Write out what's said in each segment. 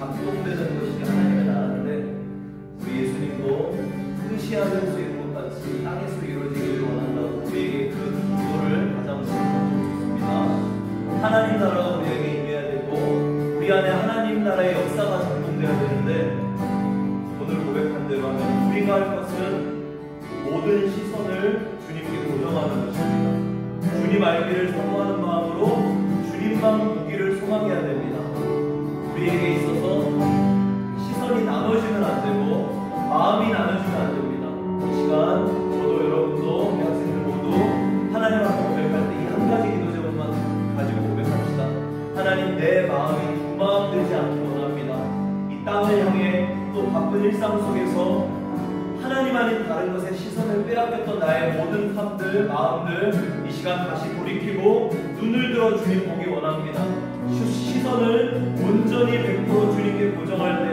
감동되는 것이 하나님의 나라인데 우리 예수님도 뜻이하면서 이룬 것 같이 땅에서 이루어지기를 원한다고 우리에게 그 기도를 가장 먼저 드리겠습니다. 하나님 나라가 우리에게 임해야 되고 우리 안에 하나님 나라의 역사가 작동되어야 되는데 오늘 고백한 대로 하면 우리가 할 것은 모든 시선을 주님께 고정하는 것입니다. 주님 알기를 사모하는 마음으로 주님만 보기를 소망해야 됩니다. 우리에게 있어서 시선이 나눠지면 안 되고 마음이 나눠지면 안 됩니다. 이 시간 저도 여러분도 우리 학생들 모두 하나님 앞에 고백할 때 이 한 가지 기도 제목만 가지고 고백합시다. 하나님, 내 마음이 두 마음 되지 않기 원합니다. 이 땅을 향해 또 바쁜 일상 속에서 하나님 아닌 다른 것에 시선을 빼앗겼던 나의 모든 삶들, 마음들 이 시간 다시 돌이키고 눈을 들어 주님 보기 원합니다. 시선을 온전히 100% 주님께 고정할 때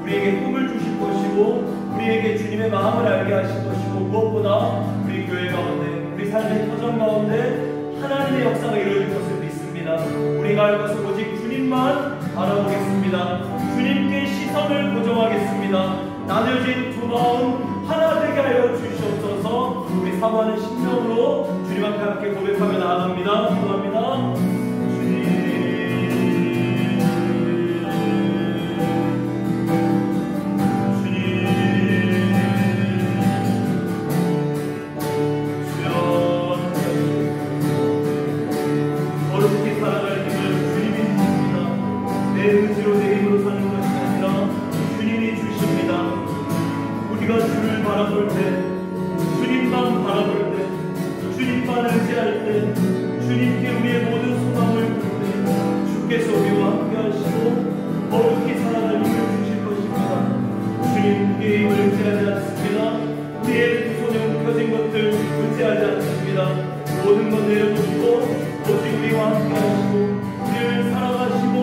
우리에게 꿈을 주실 것이고 우리에게 주님의 마음을 알게 하실 것이고 무엇보다 우리 교회 가운데 우리 삶의 터전 가운데 하나님의 역사가 이루어질 것을 믿습니다. 우리가 할 것은 오직 주님만 바라보겠습니다. 주님께 시선을 고정하겠습니다. 나눠진 두 마음 하나 되게 하여 주시옵소서. 우리 사모하는 심정으로 주님 앞에 함께 고백하며 나아갑니다. 기도합니다. 내 의지로 내 힘으로 사는 것이 아니라 주님이 주십니다. 우리가 주를 바라볼 때, 주님만 바라볼 때, 주님만 의지할 때, 주님께 우리의 모든 소망을 볼 때 주께서 우리와 함께 하시고 거룩히 살아갈 힘을 주실 것입니다. 주님, 우리의 힘을 의지하지 않습니다. 우리의 두 손에 움켜진 것들 의지하지 않습니다. 모든 것 내려놓고 오직 우리와 함께 하시고 우리를 살아가시고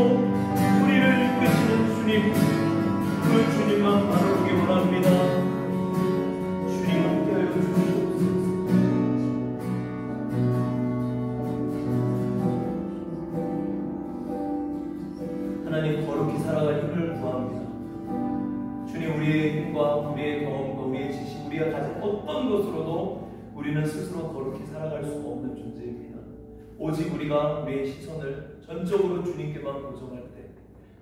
우리를 이끄시는 주님, 그 주님만 바라보기 원합니다. 주님 함께하여 주시옵소서. 하나님, 거룩히 살아갈 힘을 구합니다. 주님, 우리의 힘과 우리의 경험과 우리의 지식, 우리가 가진 어떤 것으로도 우리는 스스로 거룩히 살아갈 수가 없는 존재입니다. 오직 우리가 우리의 시선을 전적으로 주님께만 고정할 때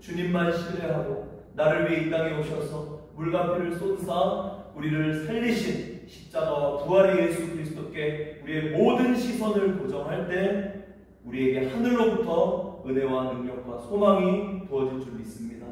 주님만 신뢰하고 나를 위해 이 땅에 오셔서 물과 피를 쏟으사 우리를 살리신 십자가와 부활의 예수 그리스도께 우리의 모든 시선을 고정할 때 우리에게 하늘로부터 은혜와 능력과 소망이 부어질 줄 믿습니다.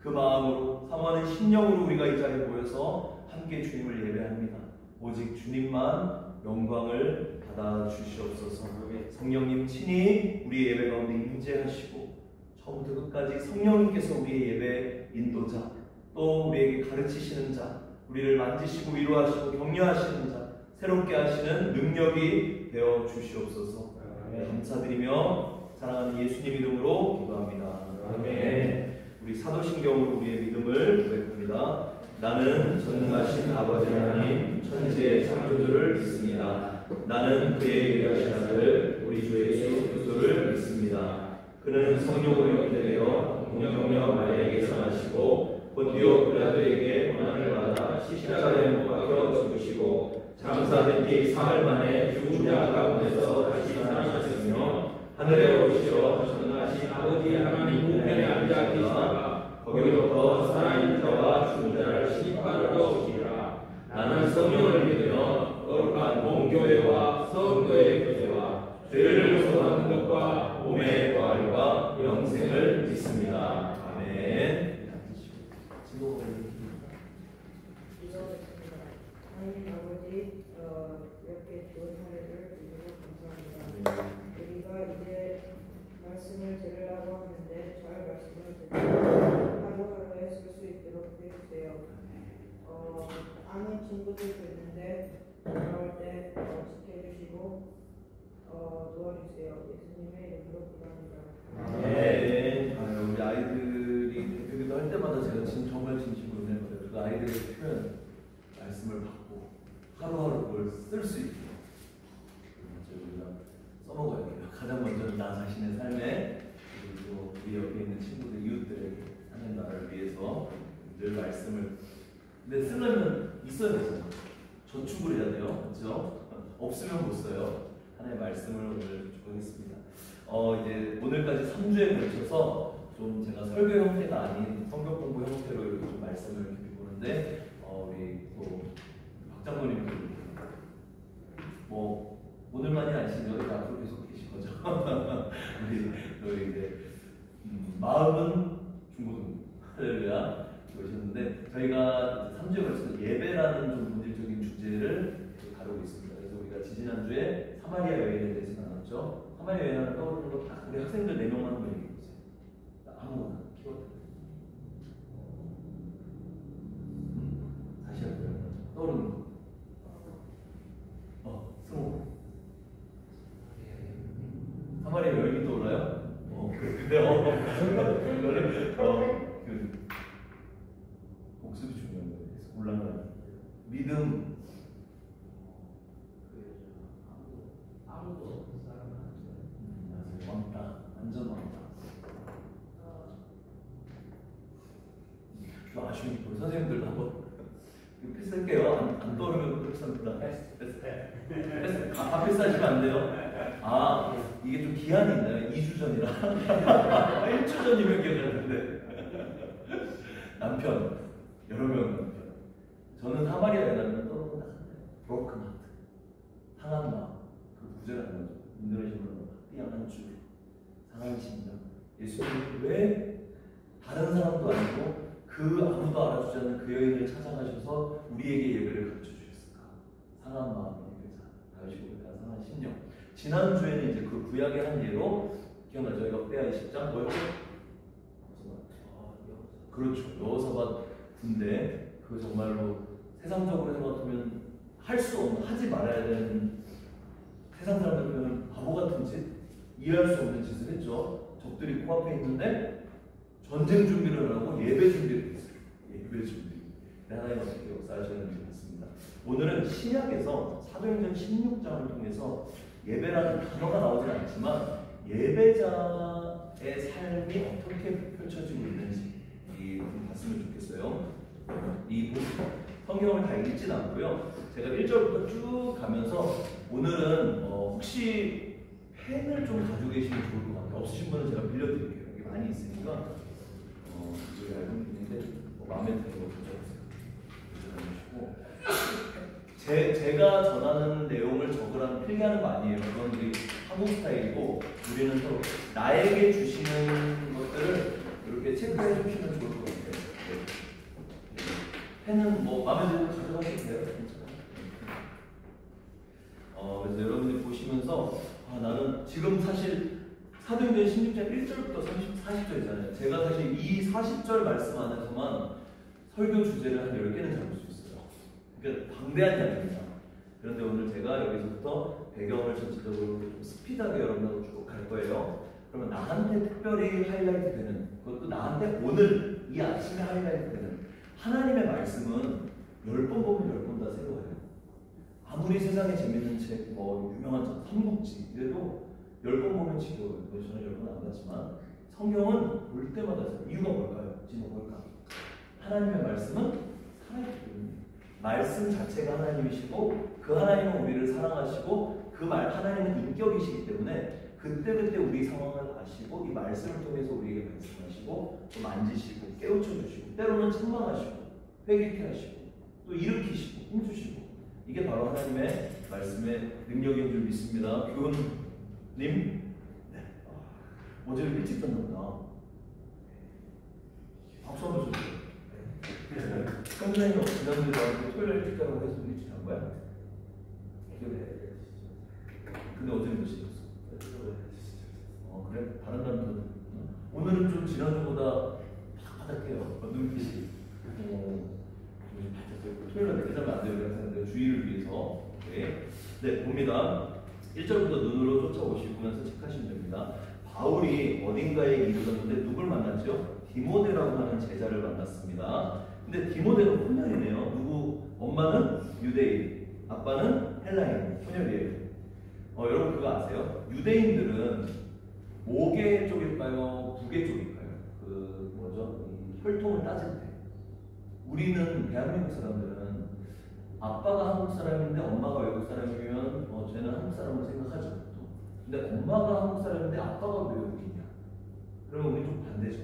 그 마음으로 사모하는 심령으로 우리가 이 자리에 모여서 함께 주님을 예배합니다. 오직 주님만 영광을 받아 주시옵소서. 성령님 친히 우리 예배 가운데 임재하시고 처음부터 끝까지 성령님께서 우리의 예배 인도자, 또 우리에게 가르치시는 자, 우리를 만지시고 위로하시고 격려하시는 자, 새롭게 하시는 능력이 되어 주시옵소서. 감사드리며 사랑하는 예수님 이름으로 기도합니다. 아멘. 우리 사도신경으로 우리의 믿음을 고백합니다. 나는 전능하신 아버지 하나님 천지의 창조주를 믿습니다. 나는 그의 유일하신 아들 우리 주 예수 그리스도를 믿습니다. 그는 성령으로 인되어 동정녀 마리아에게서 나시고 본디오 빌라도에게 고난을 받아 십자가에 못 박혀 죽으시고 장사된 뒤 사흘 만에 죽은 자 가운데서 다시 살아나셨으며 하늘에 오르시어 전능하신 아버지 하나님 우편에 앉아 계시다가 거기로부터 살아있는 자와 죽은 자를 심판하러 오시리라. 나는 성령을 믿으며 거룩한 공교회와 성도의 교제와 죄를 용서하는 것과 몸의 부활과 영생을 믿습니다. 아멘. 하나님 아버지, 이렇게 좋은 하루를 주셔서 감사합니다. 우리가 이제 말씀을 들으려고 하는데 잘 말씀을 듣고 하루하루에 쓸 수 있도록 해주세요. 아는 친구들 있는데 돌아올 때 지켜주시고 도와주세요. 예수님의 이름으로 기도합니다. 네. 우리 아이들이 대표기도 할 때마다 제가 정말 진심으로 은혜를 받아요. 그 아이들의 표현, 말씀을 받고 하루하루 그걸 쓸 수 있게 우리가 써먹어야 돼요. 가장 먼저 나 자신의 삶에 그리고 우리 옆에 있는 친구들, 이웃들에게 하나님 나라를 위해 그 말씀을 근데 쓰려면 있어야 되잖아요. 저축을 해야 돼요. 그렇죠? 없으면 못 써요. 하나의 말씀을 오늘 주고하겠습니다. 이제 오늘까지 3주에 걸쳐서 좀 제가 설교 형태가 아닌 성경 공부 형태로 이렇게 좀 말씀을 드리고 있는데 우리 또 박장로님도 뭐 오늘만이 아니시죠? 이제 앞으로 계속 계실 거죠. 우리 또 이제 마음은 중고등 할렐루야 오셨는데 저희가 3주에 걸쳐서 예배라는 좀 본질적인 주제를 다루고 있습니다. 그래서 우리가 지지난주에 사마리아 여인에 대해서 나눴죠. 사마리아 여인을 떠오르는 거 딱 우리 학생들 4명만 한번 얘기해 보세요. 아무거나 키워드. 다시 할까요? 떠오르는 거. 스모. 사마리아 여인이 떠올라요? 그래요. 복습이 중요한 거예요. 올라가는 믿음. 아무도 없는 사람은 맞아요. 왕따. 완전 왕따. 좀 아쉬운 게 선생님들도 한번 패스할게요. 안 떠오르면 그렇습니다. 패스. 다 패스하시면 안 돼요. 이게 좀 기한이 있나요? 2주 전이라. 1주 전이면 기억나는데. 남편. 여러 명 남편. 저는 사마리아 여인하면 떠오르는 딱 브로큰 하트. 상한 마음. 그 구절이 안 나죠. 인도네시아어로 띠양 한 줄. 상한 심장. 예수님이 왜 다른 사람도 아니고 그 아무도 알아주지 않는 그 여인을 찾아가셔서 우리에게 예배를 가르쳐 주셨을까? 상한 마음의 예배자. 다윗이 고백한 상한 심령. 지난주에는 이제 그 구약의 한 예로 기억나죠? 역대하 20장 뭐였죠? 그렇죠. 여호사밧 군대. 그 정말로 세상적으로 생각하면 할 수 없는, 하지 말아야 되는 세상 사람들 보면 바보 같은 짓, 이해할 수 없는 짓을 했죠. 적들이 코앞에 있는데 전쟁 준비를 하고 예배 준비를 했어요. 예배 준비. 하나님 어떻게 역사하셨는지 봤습니다. 오늘은 신약에서 사도행전 16장을 통해서 예배라는 단어가 나오진 않지만 예배자의 삶이 어떻게 펼쳐지고 있는지 좀 봤으면 좋겠어요. 이 성경을 다 읽진 않고요. 제가 1절부터 쭉 가면서 오늘은 혹시 펜을 좀 가지고 계시면 좋을 것 같아요. 없으신 분은 제가 빌려드릴게요. 여기 많이 있으니까 여기 얇은 펜인데 마음에 드는 거 가져오세요. 제가 전하는 내용을 적으라는 필기하는 거 아니에요. 그건 우리 한국 스타일이고 우리는 또 나에게 주시는 것들을 이렇게 체크해 주시면 좋을 것 같아요. 펜은 뭐 마음에 드는 거 가져가셔도 돼요. 그래서 여러분들이 보시면서 나는 지금 사실 사도행전 16장 1절부터 40절이잖아요. 제가 사실 이 40절 말씀 안에서만 설교 주제를 한 10개는 잡을 수 있어요. 그러니까 방대한 이야기입니다. 그런데 오늘 제가 여기서부터 배경을 전체적으로 좀 스피드하게 여러분하고 쭉 갈 거예요. 그러면 나한테 특별히 하이라이트 되는, 그것도 나한테 오늘 이 아침에 하이라이트 되는 하나님의 말씀은 10번 보면 10번 다 새로워요. 아무리 세상에 재밌는 책, 유명한 책, 삼국지 이래도 10번 보면 지겨워요. 저는 10번 안 봤지만 성경은 볼 때마다 새로워요. 이유가 뭘까요? 지금 뭘까? 하나님의 말씀은 살아있기 때문에 말씀 자체가 하나님이시고 그 하나님은 우리를 사랑하시고 그 하나님은 인격이시기 때문에 그때그때 우리 상황을 아시고 이 말씀을 통해서 우리에게 말씀하시고 또 만지시고 깨우쳐 주시고 때로는 책망하시고 회개케 하시고 또 일으키시고 힘주시고 이게 바로 하나님의 말씀의 능력인 줄 믿습니다. 교훈님 네. 어제 일찍 잤나 박수 한번 주세요. 선생님이 지난주에 나한테 토요일 일찍 자라고 해서 일찍 잔 거야? 근데 어제는 몇 시였어? 그래? 다른 날은 오늘은 좀 지난주보다 바닥바닥해요. 눈빛이. 토요일에 늦게 자면 안 돼요. 그래서 주의를 위해서. 네, 봅니다. 1절부터 눈으로 쫓아오시면서 체크하시면 됩니다. 바울이 어딘가에 이르렀는데 누굴 만났죠? 디모데라고 하는 제자를 만났습니다. 근데 디모데는 혼혈이네요. 누구? 엄마는 유대인, 아빠는 헬라인, 혼혈이에요. 여러분 그거 아세요? 유대인들은 모계 쪽일까요? 부계 쪽일까요? 혈통을 따질 때 우리는 대한민국 사람들은 아빠가 한국 사람인데 엄마가 외국 사람이면 쟤는 한국 사람으로 생각하죠. 또. 근데 엄마가 한국 사람인데 아빠가 왜 외국이냐? 그러면 우리 좀 반대죠.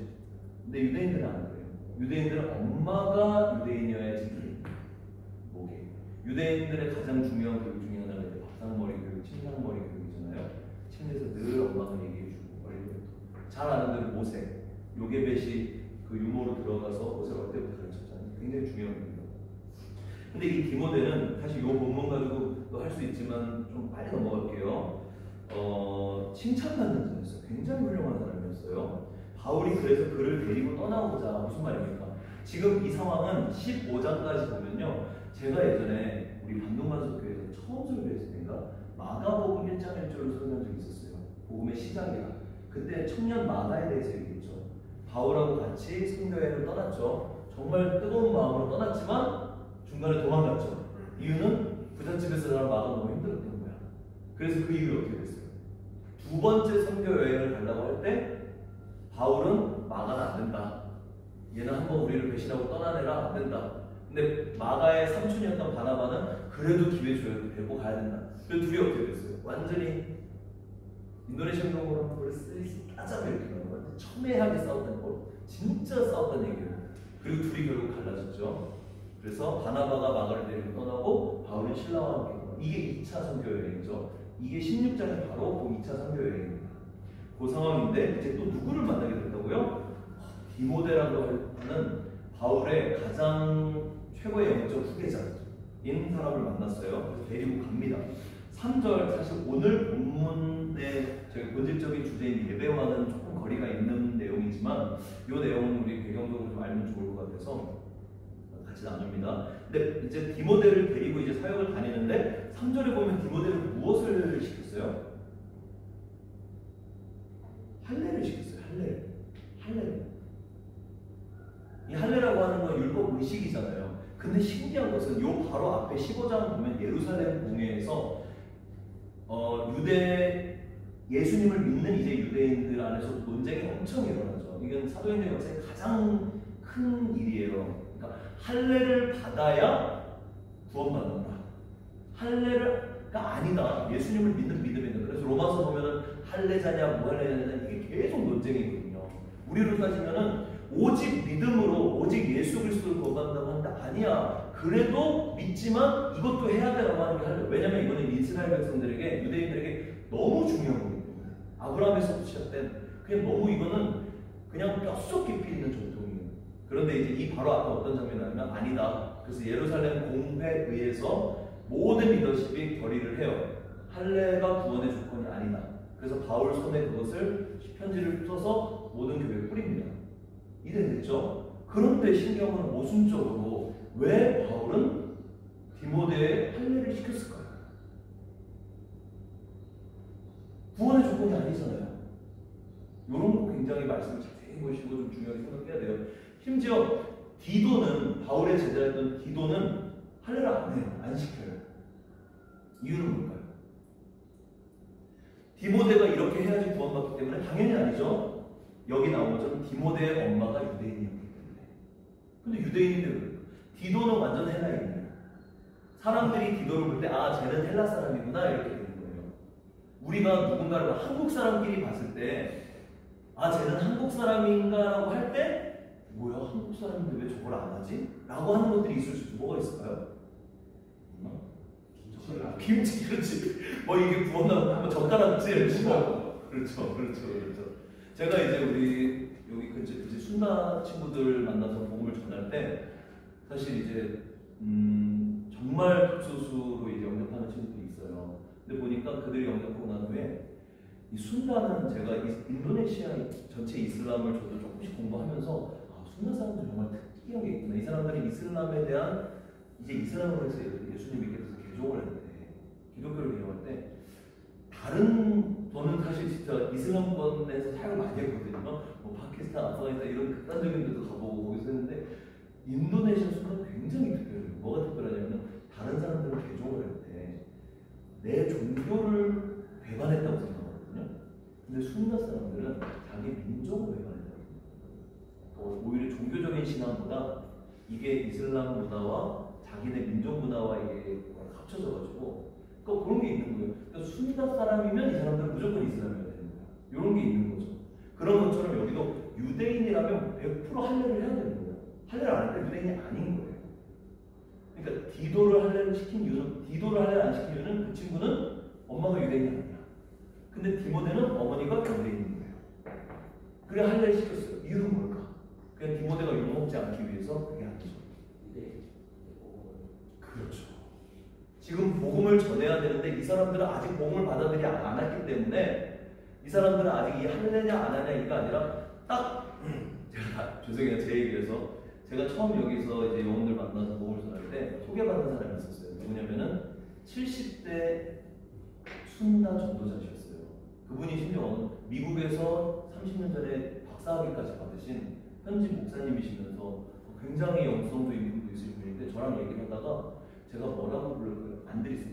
근데 유대인들은 안 그래요. 유대인들은 엄마가 유대인이어야지 뭐게. 유대인들의 가장 중요한 교육 중에 하나가 이제 밥상머리 교육, 침상머리 교육이잖아요. 침대에서 늘 엄마가 얘기해주고 어릴 때부터 잘 아는 대로 모세, 요게벳이 그 유모로 들어가서 모세를 어릴 때부터 가르쳤잖아요. 굉장히 중요한 겁니다. 근데 이 디모데는 사실 이 본문 가지고 할 수 있지만 좀 빨리 넘어갈게요. 칭찬받는 자였어요. 굉장히 훌륭한 사람이었어요. 바울이 그래서 그를 데리고 떠나고자. 무슨 말입니까? 지금 이 상황은 15장까지 보면요. 제가 예전에 우리 반동반석교회에서 처음 설교했을 때인가 마가복음 1장 1절로 설교한 적이 있었어요. 복음의 시작이라. 그때 청년 마가에 대해서 얘기했죠. 바울하고 같이 선교회를 떠났죠. 정말 뜨거운 마음으로 떠났지만 중간에 도망갔죠. 이유는 부잣집에서 살아 마가 너무 힘들었던 거야. 그래서 그 이후에 어떻게 됐어요? 두 번째 선교 여행을 가려고 할 때 바울은 마가는 안 된다. 얘는 한번 우리를 배신하고 떠나내라. 안 된다. 근데 마가의 삼촌이었던 바나바는 그래도 기회 줘야 돼. 데리고 가야 된다. 그래서 둘이 어떻게 됐어요? 완전히 인도네시아 용어로 하면 그걸 따자면 이렇게 나오는 거예요. 첨예하게 싸웠다는 거. 진짜 싸웠다는 얘기예요. 그리고 둘이 결국 갈라졌죠. 그래서 바나바가 마가를 데리고 떠나고 바울은 신라와 함께. 이게 2차 선교 여행이죠. 이게 16장이 바로 그 2차 선교 여행입니다. 그 상황인데 이제 또 누구를 만나게 된다고요? 디모데라고 하는 바울의 가장 최고의 영적 후계자인 사람을 만났어요. 그래서 데리고 갑니다. 3절 사실 오늘 본문의 저희 본질적인 주제인 예배와는 조금 거리가 있는 내용이지만 이 내용은 우리 배경적으로 좀 알면 좋을 것 같아서 같이 나눕니다. 근데 이제 디모데를 데리고 이제 사역을 다니는데 3절에 보면 디모데를 무엇을 시켰어요? 할례를 시켰어요. 할례. 이 할례라고 하는 건 율법 의식이잖아요. 근데 신기한 것은 요 바로 앞에 15장 보면 예루살렘 공회에서 예수님을 믿는 이제 유대인들 안에서 논쟁이 엄청 일어나죠. 이건 사도행전 역사의 가장 큰 일이에요. 그러니까 할례를 받아야 구원받는다. 할례가 아니다. 예수님을 믿는 믿음이다. 그래서 로마서 보면은 할례자냐 무할례자냐 이게 계속 논쟁이거든요. 우리로 따지면은 오직 믿음으로 오직 예수 그리스도를 구원받는다고 한다. 아니야. 그래도 믿지만 이것도 해야 되라고 하는 게 할례. 왜냐면 이거는 이스라엘 백성들에게 유대인들에게 너무 중요한 거기 때문에 아브라함에서부터 시작된 그냥 너무 이거는 그냥 뼛속 깊이 있는 전통이에요. 그런데 이제 이 바로 앞에 어떤 장면이 나오면 아니다. 그래서 예루살렘 공회의에서 모든 리더십이 결의를 해요. 할례가 구원의 조건이 아니다. 그래서 바울 손에 그것을 편지를 써서 모든 교회에 뿌립니다. 이래됐죠. 그런데 신경은 모순적으로 왜 바울은 디모데에 할례를 시켰을까요? 구원의 조건이 아니잖아요. 이런 거 굉장히 말씀을 자세히 보시고 좀 중요하게 생각해야 돼요. 심지어 디도는 바울의 제자였던 디도는 할례를 안 해요. 안 시켜요. 이유는 뭘까요? 디모데가 이렇게 해야지 구원받기 때문에 당연히 아니죠. 여기 나온 것처럼 디모데의 엄마가 유대인이었기 때문에. 근데 유대인인데 디도는 완전 헬라인이에요. 사람들이 디도를 볼 때 쟤는 헬라 사람이구나 이렇게 되는 거예요. 우리가 누군가를 한국 사람끼리 봤을 때 쟤는 한국 사람인가라고 할 때 뭐야 한국 사람인데 왜 저걸 안 하지? 라고 하는 것들이 있을 수 있죠. 뭐가 있을까요? 김치 그렇지. 뭐 이게 구웠나 한번 젓가락질 그렇죠. 제가 이제 우리 여기 근처 이제 순나 친구들 만나서 복음을 전할 때 사실 이제 정말 극소수로 이제 영접하는 친구들이 있어요. 근데 보니까 그들이 영접하고 난 후에 이 순나는 제가 인도네시아 전체 이슬람을 저도 조금씩 공부하면서 순나 사람들 정말 특이한 게 있구나. 이 사람들이 이슬람에 대한 이제 이슬람으로 해서 예수님 믿게 돼서 개종을 할 때, 기독교를 개종할 때 저는 사실 진짜 이슬람권에서 사역을 많이 했거든요. 뭐 파키스탄, 아프가니스탄 이런 극단적인 데도 가보고 거기서 했는데 인도네시아 순나는 굉장히 특별해요. 뭐가 특별하냐면 다른 사람들은 개종을 할 때 내 종교를 배반했다고 생각하거든요. 근데 순나 사람들은 자기 민족을 배반했다고 생각해요. 오히려 종교적인 신앙보다 이게 이슬람 문화와 자기네 민족 문화와 이게 합쳐져가지고 그러니까 그런 게 있는 거예요. 그러니까 순다 사람이면 이 사람들은 무조건 이슬람이어야 되는 거예요. 이런 게 있는 거죠. 그런 것처럼 여기도 유대인이라면 100% 할례를 해야 되는 거예요. 할례를 안 할 때 유대인이 아닌 거예요. 그러니까 디도를 할례를 시킨 이유는, 디도를 할례를 안 시킨 이유는 그 친구는 엄마가 유대인이 아니야. 근데 디모데는 어머니가 유대인인 거예요. 그래 할례를 시켰어요. 이유는 뭘까? 그냥 디모데가 욕먹지 않기 위해서 그게 아니죠. 그렇죠. 지금 복음을 전해야 되는데 이 사람들은 아직 복음을 받아들이지 않았기 때문에 이 사람들은 아직 이 할례냐 안 하냐 이가 아니라 딱 제가 죄송해요 제 얘기에서 제가 처음 여기서 이제 영혼들 만나서 복음을 전할 때 소개받은 사람이 있었어요. 누구냐면은 70대 순다 전도자셨어요. 그분이 심지어 미국에서 30년 전에 박사학위까지 받으신 현지 목사님이시면서 굉장히 영성도 인품도 있으신 분인데 저랑 얘기를 하다가 제가 뭐라고 부를까요? 안드리스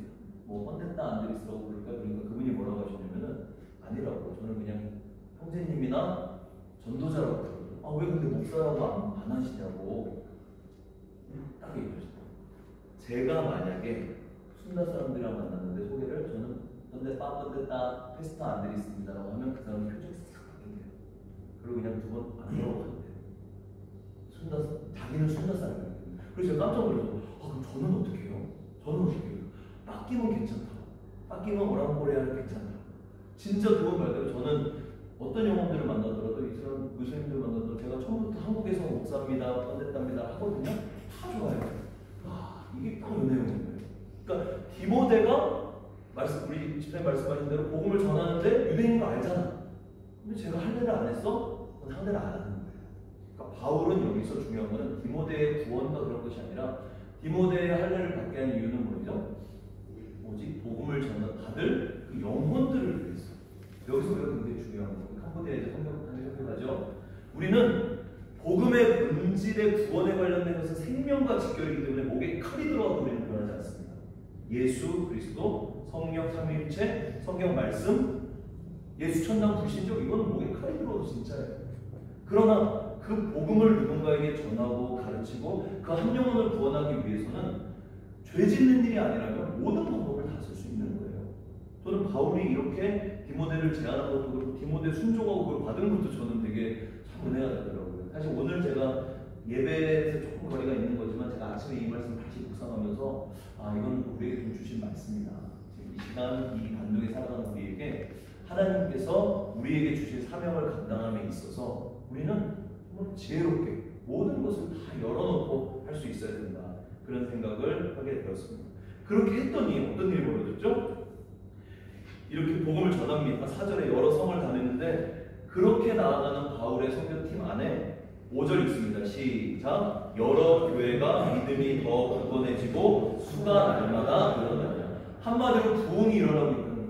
뭐 헌데타 안드리스라고 부를까요? 그러니까 그분이 뭐라고 하셨냐면은 아니라고 저는 그냥 형제님이나 전도자라고 부르거든요. 아 왜 근데 목사라고 안 하시냐고 딱 얘기하셨어요. 제가 만약에 순다 사람들이랑 만났는데 소개를 저는 헌데타 페스타 안드리스입니다라고 하면 그 사람은 표정이 싹 바뀐대요. 그리고 그냥 두 번 안 물어보는데 자기는 순다 사람이에요. 그래서 제가 깜짝 놀라서 그럼 저는 어떻게 해요? 저는 어떻게 해요? 닦이면 괜찮다. 닦이면 오랑코리아는 괜찮다. 진짜 그분 말대로 저는 어떤 영혼들을 만나더라도 이스라엘 무슬림들 만나더라도 제가 처음부터 한국에서 목사입니다, 헌데타입니다 하거든요. 다 좋아요. 이게 딱 은혜인 거예요. 그러니까 디모데가 우리 집사님 말씀하신 대로 복음을 전하는데 유대인인 거 알잖아. 근데 제가 할례를 안 했어? 그건 할례를 안 하는 거예요. 그러니까 바울은 여기서 중요한 거는 디모데의 구원과 그런 것이 아니라 디모데의 할례를 받게 한 이유는 뭐죠? 오직 복음을 받을 그 영혼들을 위해서. 여기서 우리가 굉장히 중요한 거예요. 캄보디아에서 성경하죠. 우리는 복음의 본질의 구원에 관련된 것은 생명과 직결이기 때문에 목에 칼이 들어가도 우리는 변하지 않습니다. 예수 그리스도, 성령 삼위일체, 성경 말씀, 예수 천당 불신적 이거는 목에 칼이 들어가도 진짜예요. 그러나 그 복음을 누군가에게 전하고 가르치고 그 한 영혼을 구원하기 위해서는 죄 짓는 일이 아니라면 모든 방법을 다 쓸 수 있는 거예요. 저는 바울이 이렇게 디모데를 제안한 것도 그렇고 디모데 순종하고 그걸 받은 것도 저는 되게 참 은혜가 되더라고요. 사실 오늘 제가 예배에서 조금 거리가 있는 거지만 제가 아침에 이 말씀을 다시 묵상하면서 이건 우리에게 좀 주신 말씀이다. 지금 이 시간 이 반동에 살아가는 우리에게 하나님께서 우리에게 주신 사명을 감당함에 있어서 우리는 정말 지혜롭게 모든 것을 다 열어놓고 할 수 있어야 된다. 그런 생각을 하게 되었습니다. 그렇게 했더니 어떤 일이 벌어졌죠? 이렇게 복음을 전합니다. 4절에 여러 성을 다녔는데 그렇게 나아가는 바울의 선교팀 안에 5절 있습니다. 시작. 여러 교회가 믿음이 더 굳건해지고 수가 날마다 늘어나냐. 한마디로 부흥이 일어나고 있는 거예요.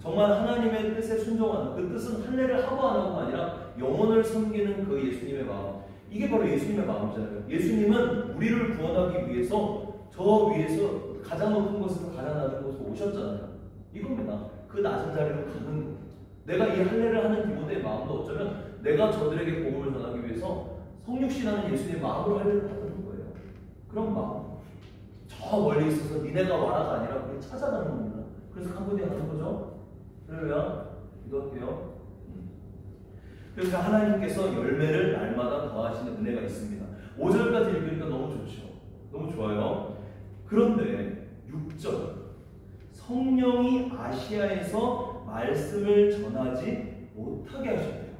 정말 하나님의 뜻에 순종하는 그 뜻은 할례를 하고 안 하고가 아니라 영혼을 섬기는 그 예수님의 마음. 이게 바로 예수님의 마음이잖아요. 예수님은 우리를 구원하기 위해서 저 위에서 가장 높은 곳에서 가장 낮은 곳으로 오셨잖아요. 이겁니다. 그 낮은 자리로 가는 거예요. 내가 이 할례를 하는 디모데의 마음도 어쩌면 내가 저들에게 복음을 전하기 위해서 성육신하는 예수님의 마음으로 할례를 받는 거예요. 그런 마음. 저 멀리 있어서 니네가 와라가 아니라 그걸 찾아가는 겁니다. 그래서 캄보디아 가는 거죠. 그래야 기도할게요. 그래서 하나님께서 열매를 날마다 더하시는 은혜가 있습니다. 5절까지 읽으니까 너무 좋죠. 너무 좋아요. 그런데 6절 성령이 아시아에서 말씀을 전하지 못하게 하셨대요.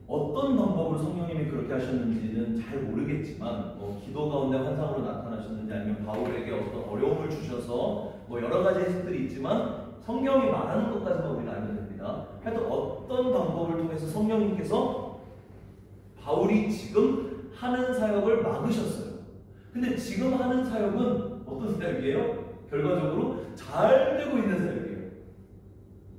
어떤 방법으로 성령님이 그렇게 하셨는지는 잘 모르겠지만 기도 가운데 환상으로 나타나셨는지 아니면 바울에게 어떤 어려움을 주셔서 여러 가지 해석들이 있지만 성경이 말하는 것까지만 우리는 알면 됩니다. 하여튼 어떤 방법을 통해서 성령님께서 바울이 지금 하는 사역을 막으셨어요. 근데 지금 하는 사역은 어떤 사역이에요? 결과적으로 잘 되고 있는 사역이에요.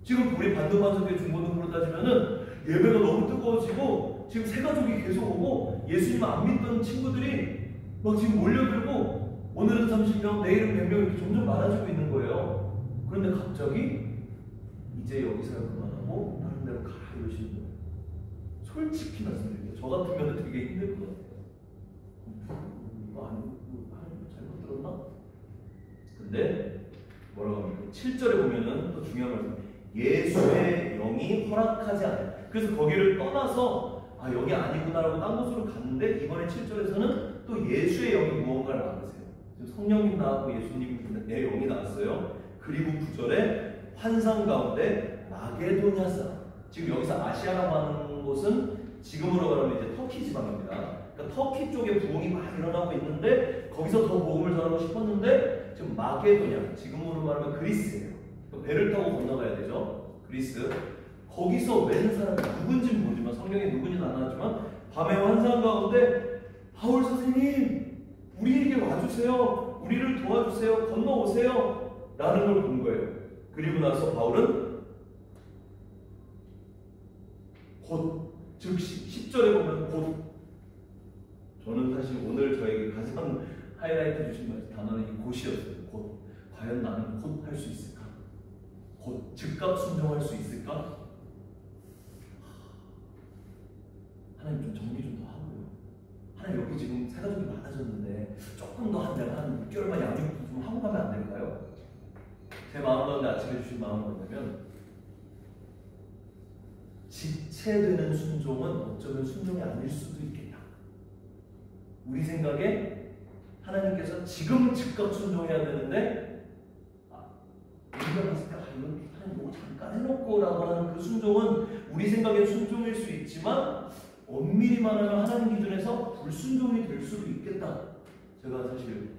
지금 우리 반도반석의 중고등부로 따지면은 예배가 너무 뜨거워지고 지금 새 가족이 계속 오고 예수님 안 믿던 친구들이 막 지금 몰려들고 오늘은 30명, 내일은 100명 이렇게 점점 많아지고 있는 거예요. 그런데 갑자기 이제 여기 사역 그만하고 다른 데로 가라 이러시는 거예요. 솔직히 말씀드릴게요. 저 같으면 되게 힘들 것 같아요. 여기 7절에 보면은 또 중요한 말씀, 예수의 영이 허락하지 않아요. 그래서 거기를 떠나서 아 여기 아니구나라고 딴 곳으로 갔는데 이번에 7절에서는 또 예수의 영이 무언가를 막으세요. 성령님 나왔고 예수님의 영이 나왔어요. 그리고 9절에 환상 가운데 마게도냐 사람, 지금 여기서 아시아라고 하는 곳은 지금으로 말하면 이제 터키 지방입니다. 그러니까 터키 쪽에 부흥이 막 일어나고 있는데 거기서 더 복음을 전하고 싶었는데 지금 마게도냐, 지금으로 말하면 그리스예요. 배를 타고 건너가야 되죠. 그리스. 거기서 웬 사람이 누군지는 모르지만 성경에 누군지는 안 나왔지만 밤의 환상 가운데 바울 선생님 우리에게 와주세요. 우리를 도와주세요. 건너오세요. 라는 걸 본 거예요. 그리고 나서 바울은 곧, 즉시 10절에 보면 곧, 저는 사실 오늘 저에게 가장 하이라이트 주신 단어는 이 곧이었어요. 곧. 과연 나는 곧 할 수 있을까? 곧 즉각 순종할 수 있을까? 하나님 좀 정리 좀 더 하고요. 하나님 여기 지금 새가족이 많아졌는데 조금 더 한 6개월만 양육도 좀 하고 가면 안 될까요? 제 마음 가운데 아침에 주신 마음은 뭐냐면 지체되는 순종은 어쩌면 순종이 아닐 수도 있겠다. 우리 생각에 하나님께서 지금 즉각 순종해야 되는데 우리가 봤을 때 이건 하나님 뭐 잠깐 해놓고 라고 하는 그 순종은 우리 생각엔 순종일 수 있지만 엄밀히 말하면 하나님 기준에서 불순종이 될 수도 있겠다. 제가 사실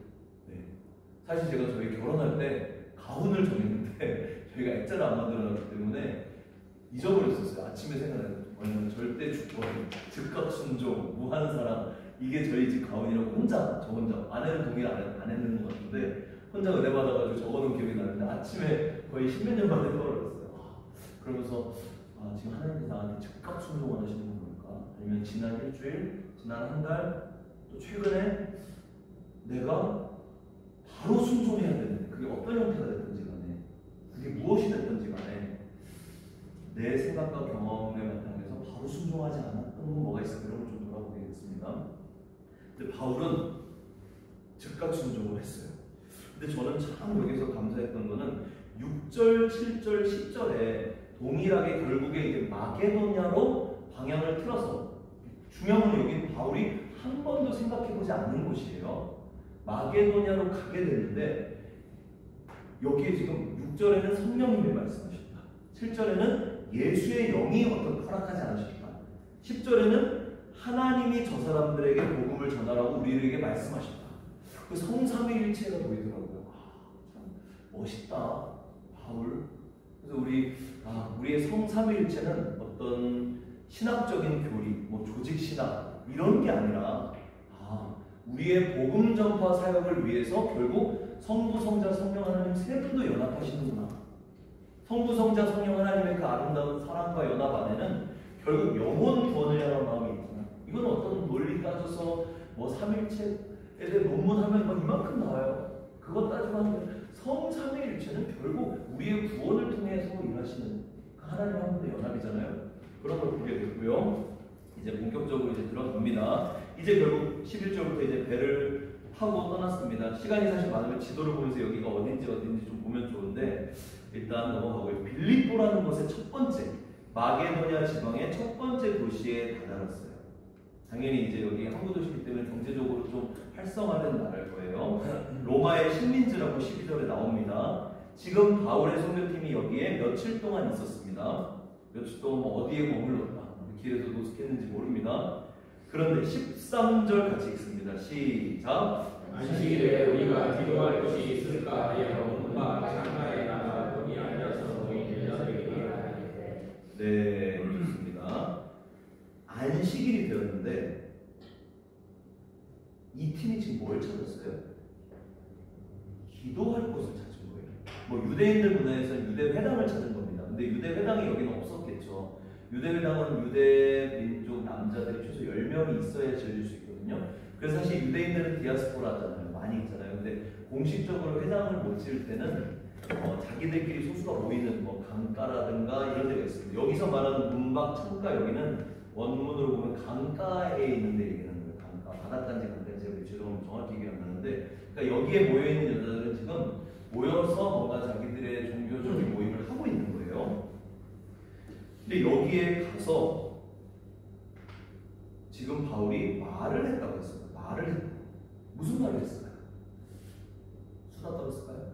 제가 저희 결혼할 때 가훈을 정했는데 저희가 액자를 안 만들어놨기 때문에 잊어버렸었어요. 아침에 생각나요. 절대 주권, 즉각 순종, 무한 사랑, 이게 저희 집 가훈이라고 저 혼자 아내는 동의를 안 했는 것 같은데 혼자 은혜 받아가지고 적어놓은 기억이 나는데 아침에 거의 10몇 년 만에 떠올랐어요. 그러면서 지금 하나님께서 나한테 즉각 순종을 하시는 건가? 아니면 지난 일주일, 지난 한 달, 또 최근에 내가 바로 순종해야 되는데 그게 어떤 형태가 됐든지 간에 그게 무엇이 됐든지 간에 내 생각과 경험에 바탕에서 바로 순종하지 않았던 건 뭐가 있을까? 이런 걸 좀 돌아보게 됐습니다. 근데 바울은 즉각 순종을 했어요. 근데 저는 참 여기서 감사했던 거는 6절, 7절, 10절에 동일하게 결국에 이제 마게도냐로 방향을 틀어서 중요한 건 여기 바울이 한 번도 생각해보지 않는 곳이에요. 마게도냐로 가게 되는데 여기에 지금 6절에는 성령님이 말씀하셨다. 7절에는 예수의 영이 어떤 허락하지 않으셨다. 10절에는 하나님이 저 사람들에게 복음을 전하라고 우리에게 말씀하셨다. 그 성삼위일체가 보이더라고요. 참 멋있다, 바울. 그래서 우리의 성삼위일체는 어떤 신학적인 교리, 뭐 조직 신학 이런 게 아니라 우리의 복음 전파 사역을 위해서 결국 성부, 성자, 성령 하나님 세 분도 연합하시는구나. 성부, 성자, 성령 하나님의 그 아름다운 사랑과 연합 안에는 결국 영혼 구원을 향한 마음이 있구나. 이건 어떤 논리 따져서 뭐 삼일체에 대해 논문하면 뭐 이만큼 나와요. 그것 따지면 성삼위일체는 결국 우리의 구원을 통해서 일하시는 그 하나님 한 분의 연합이잖아요. 그런 걸 보게 됐고요. 이제 본격적으로 이제 들어갑니다. 이제 결국 11절부터 이제 배를 타고 떠났습니다. 시간이 사실 많으면 지도를 보면서 여기가 어딘지 좀 보면 좋은데 일단 넘어가고요. 빌립보라는 곳의 첫 번째 마게도냐 지방의 첫 번째 도시에 다다랐어요. 당연히 이제 여기 항구 도시이기 때문에 경제적으로 좀 활성화된 나라일 거예요. 로마의 식민지라고 12절에 나옵니다. 지금 바울의 선교팀이 여기에 며칠 동안 있었습니다. 며칠 동안 어디에 머물렀다. 길에서 노숙했는지 모릅니다. 그런데 13절 같이 읽습니다. 시작. 안식일에 우리가 기도할 것이 있을까 하여 뭔가 창가에 나가 거기 앉아서 모인 여자들에게 말하되. 네, 좋습니다. 안식일이 되었는데 이 팀이 지금 뭘 찾았어요? 기도할 곳을 찾은 거예요. 뭐 유대인들 문화에서는 유대 회당을 찾은 겁니다. 근데 유대 회당이 여기는 없었겠죠. 유대회당은 유대 민족 남자들이 최소 10명이 있어야 지어질 수 있거든요. 그래서 사실 유대인들은 디아스포라잖아요. 많이 있잖아요. 근데 공식적으로 회당을 못 지을 때는 자기들끼리 소수가 모이는 뭐 강가라든가 이런 데가 있습니다. 여기서 말하는 문박, 창가 여기는 원문으로 보면 강가에 있는 데 얘기하는 거예요. 강가, 바닷가인지 강가인지 죄송합니다. 정확히 기억 안 나는데 그러니까 여기에 모여있는 여자들은 지금 모여서 뭔가 자기들의 종교적인 모임을 하고 있는 거예요. 근데 여기에 가서 지금 바울이 말을 했다고 했어요. 말을 했다. 무슨 말을 했을까요? 수다 떨었을까요?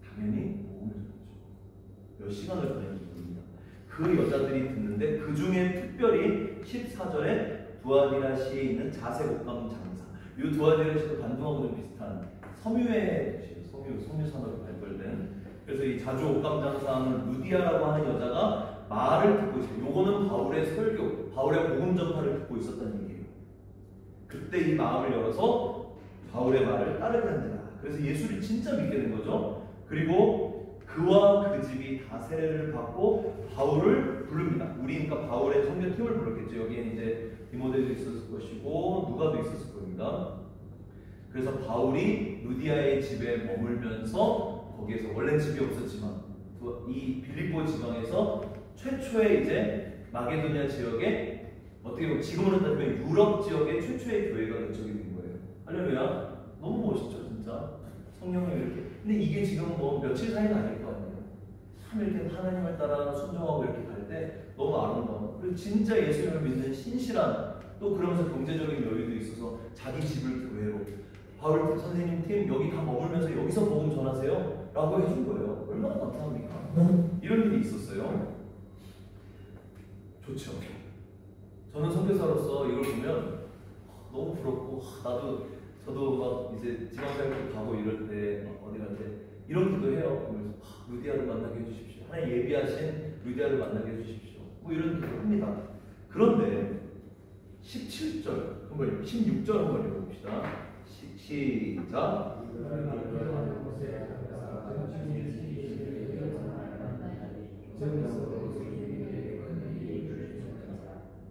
당연히 복음을 전했죠. 몇 시간을 보냈는지 모릅니다. 그 여자들이 듣는데 그 중에 특별히 14절에 두아디라시에 있는 자색 옷감 장사. 이 두아디라시도 반동하고 좀 비슷한 섬유의 도시예요. 섬유 산업이 발달된. 그래서 이 자주 옷감 장사하는 루디아라고 하는 여자가 말을 듣고 있어요. 요거는 바울의 설교, 바울의 복음 전파를 듣고 있었다는 얘기예요. 그때 이 마음을 열어서 바울의 말을 따르게 한다. 그래서 예수를 진짜 믿게 된 거죠. 그리고 그와 그 집이 다 세례를 받고 바울을 부릅니다. 우리 그러니까 바울의 선교팀을 불렀겠죠. 여기에 이제 디모데도 있었을 것이고 누가도 있었을 겁니다. 그래서 바울이 루디아의 집에 머물면서 거기에서 원래 집이 없었지만 이 빌립보 지방에서 최초의 이제 마게도니아 지역에 어떻게 보면 지금으로 따지면 유럽 지역의 최초의 교회가 개척이 된 거예요. 할렐루야. 너무 멋있죠, 진짜. 성령이 이렇게. 근데 이게 지금 뭐 며칠 사이는 아닐 거 아니에요. 참 이렇게 하나님을 따라 순종하고 이렇게 갈 때 너무 아름다워. 그리고 진짜 예수님을 믿는 신실한, 또 그러면서 경제적인 여유도 있어서 자기 집을 교회로. 바울 선생님 팀 여기 다 머물면서 여기서 복음 전하세요 라고 해준 거예요. 얼마나 감사합니까? 이런 일이 있었어요. 좋죠. 저는 선교사로서 이걸 보면 너무 부럽고 저도 막 이제 지방사역도 가고 이럴 때 어디 갈 때 이런 기도 해요. 그러면서 루디아를 만나게 해주십시오. 하나님 예비하신 루디아를 만나게 해주십시오. 뭐 이런 기도 합니다. 그런데 17절 한번 16절 한번 읽어봅시다. 시작.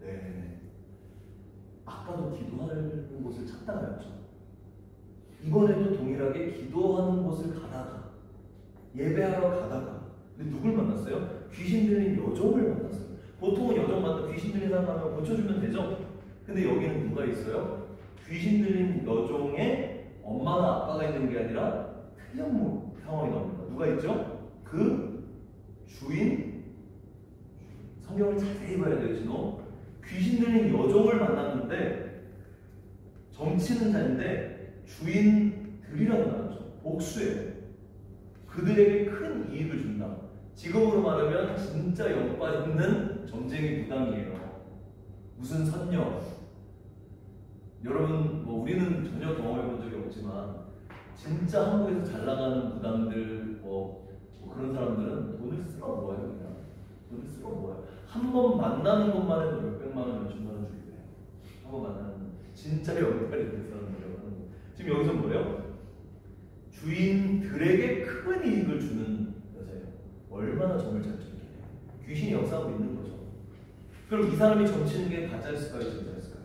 네. 아까도 기도하는 곳을 찾다가였죠. 이번에도 동일하게 기도하는 곳을 가다가 예배하러 가다가 근데 누굴 만났어요? 귀신 들린 여종을 만났어요. 보통은 여종 만나 귀신 들린 사람 하면 고쳐주면 되죠. 근데 여기는 누가 있어요? 귀신 들린 여종의 엄마나 아빠가 있는 게 아니라 특이한 상황이 나옵니다. 누가 있죠? 그 주인, 성경을 자세히 봐야 돼요, 진호. 귀신 들린 여종을 만났는데 점치는 자인데 주인들이라고 나왔죠. 복수예요. 그들에게 큰 이익을 준다. 지금으로 말하면 진짜 영과 있는 점쟁이 무당이에요. 무슨 선녀. 여러분 뭐 우리는 전혀 경험해 본 적이 없지만 진짜 한국에서 잘 나가는 무당들 뭐 그런 사람들은 돈을 쓸어 모아요. 그냥 돈을 쓸어 모아요. 한 번 만나는 것만 해도 몇백만 원, 몇천만 원 주게 돼요. 한 번 만나는 건 진짜 영빨이 있는 사람들이라고 하는 거. 지금 여기서 뭐예요? 주인들에게 큰 이익을 주는 여자예요. 얼마나 점을 잘 치는 게 귀신이 역사하고 있는 거죠. 그럼 이 사람이 점치는 게 가짜였을까요? 진짜였을까요?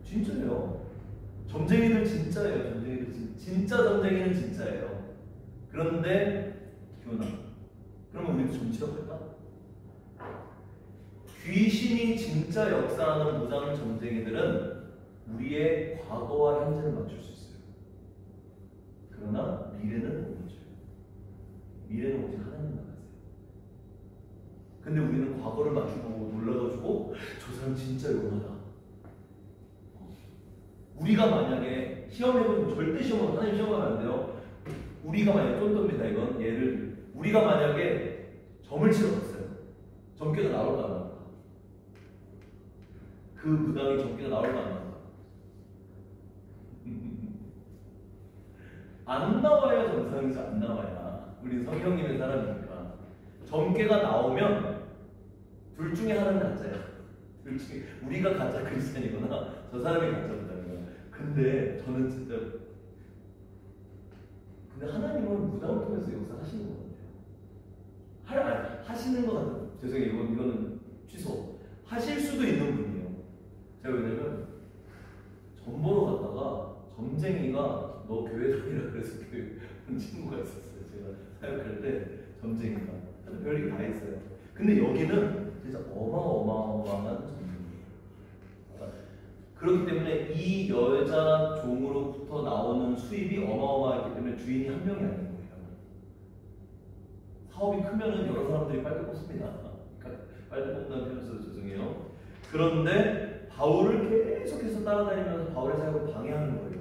진짜예요. 점쟁이들 진짜예요. 점쟁이들 진짜 점쟁이는 진짜예요. 그런데 교훈아, 그러면 우리도 점치러 갈까? 귀신이 진짜 역사하는 무당 점쟁이들은 우리의 과거와 현재를 맞출 수 있어요. 그러나 미래는 못 맞춰요. 미래는 오직 하나님 나가세요. 근데 우리는 과거를 맞추고 놀라가지고 저 사람 진짜 용하다. 우리가 만약에 시험해보면 절대 시험하면 하나님 시험하면 안 돼요. 우리가 만약에 쫀또입니다. 이건 우리가 만약에 점을 치러 갔어요. 점괘가 나올까 안 나올까? 그 무당이 점괘가 나올까 안 나올까? 안 나와야 정상이지. 안 나와야 우리 성령님의 사람이니까. 점괘가 나오면 둘 중에 하나는 가짜야. 둘 중에 우리가 가짜 크리스찬이거나 저 사람이 가짜 무당이야. 근데 저는 진짜 근데 하나님은 무당을 통해서 역사하시는 것 같아요. 하시는 것 같아요. 죄송해요. 이거는 취소. 하실 수도 있는 분이에요. 제가 왜냐면 점 보러 갔다가 점쟁이가 너 교회 다니라 그래서 교회 온 친구가 있었어요. 제가 사역할 때 점쟁이가 별일이 다 있어요. 근데 여기는 진짜 어마어마한 점쟁이에요. 그렇기 때문에 이 여자 종으로부터 나오는 수입이 어마어마하기 때문에 주인이 한 명이 아닌 거예요. 사업이 크면은 여러 사람들이 빨대 뽑습니다. 빨대 뽑는다는 표현 써서 죄송해요. 그런데 바울을 계속해서 따라다니면서 바울의 사역을 방해하는 거예요.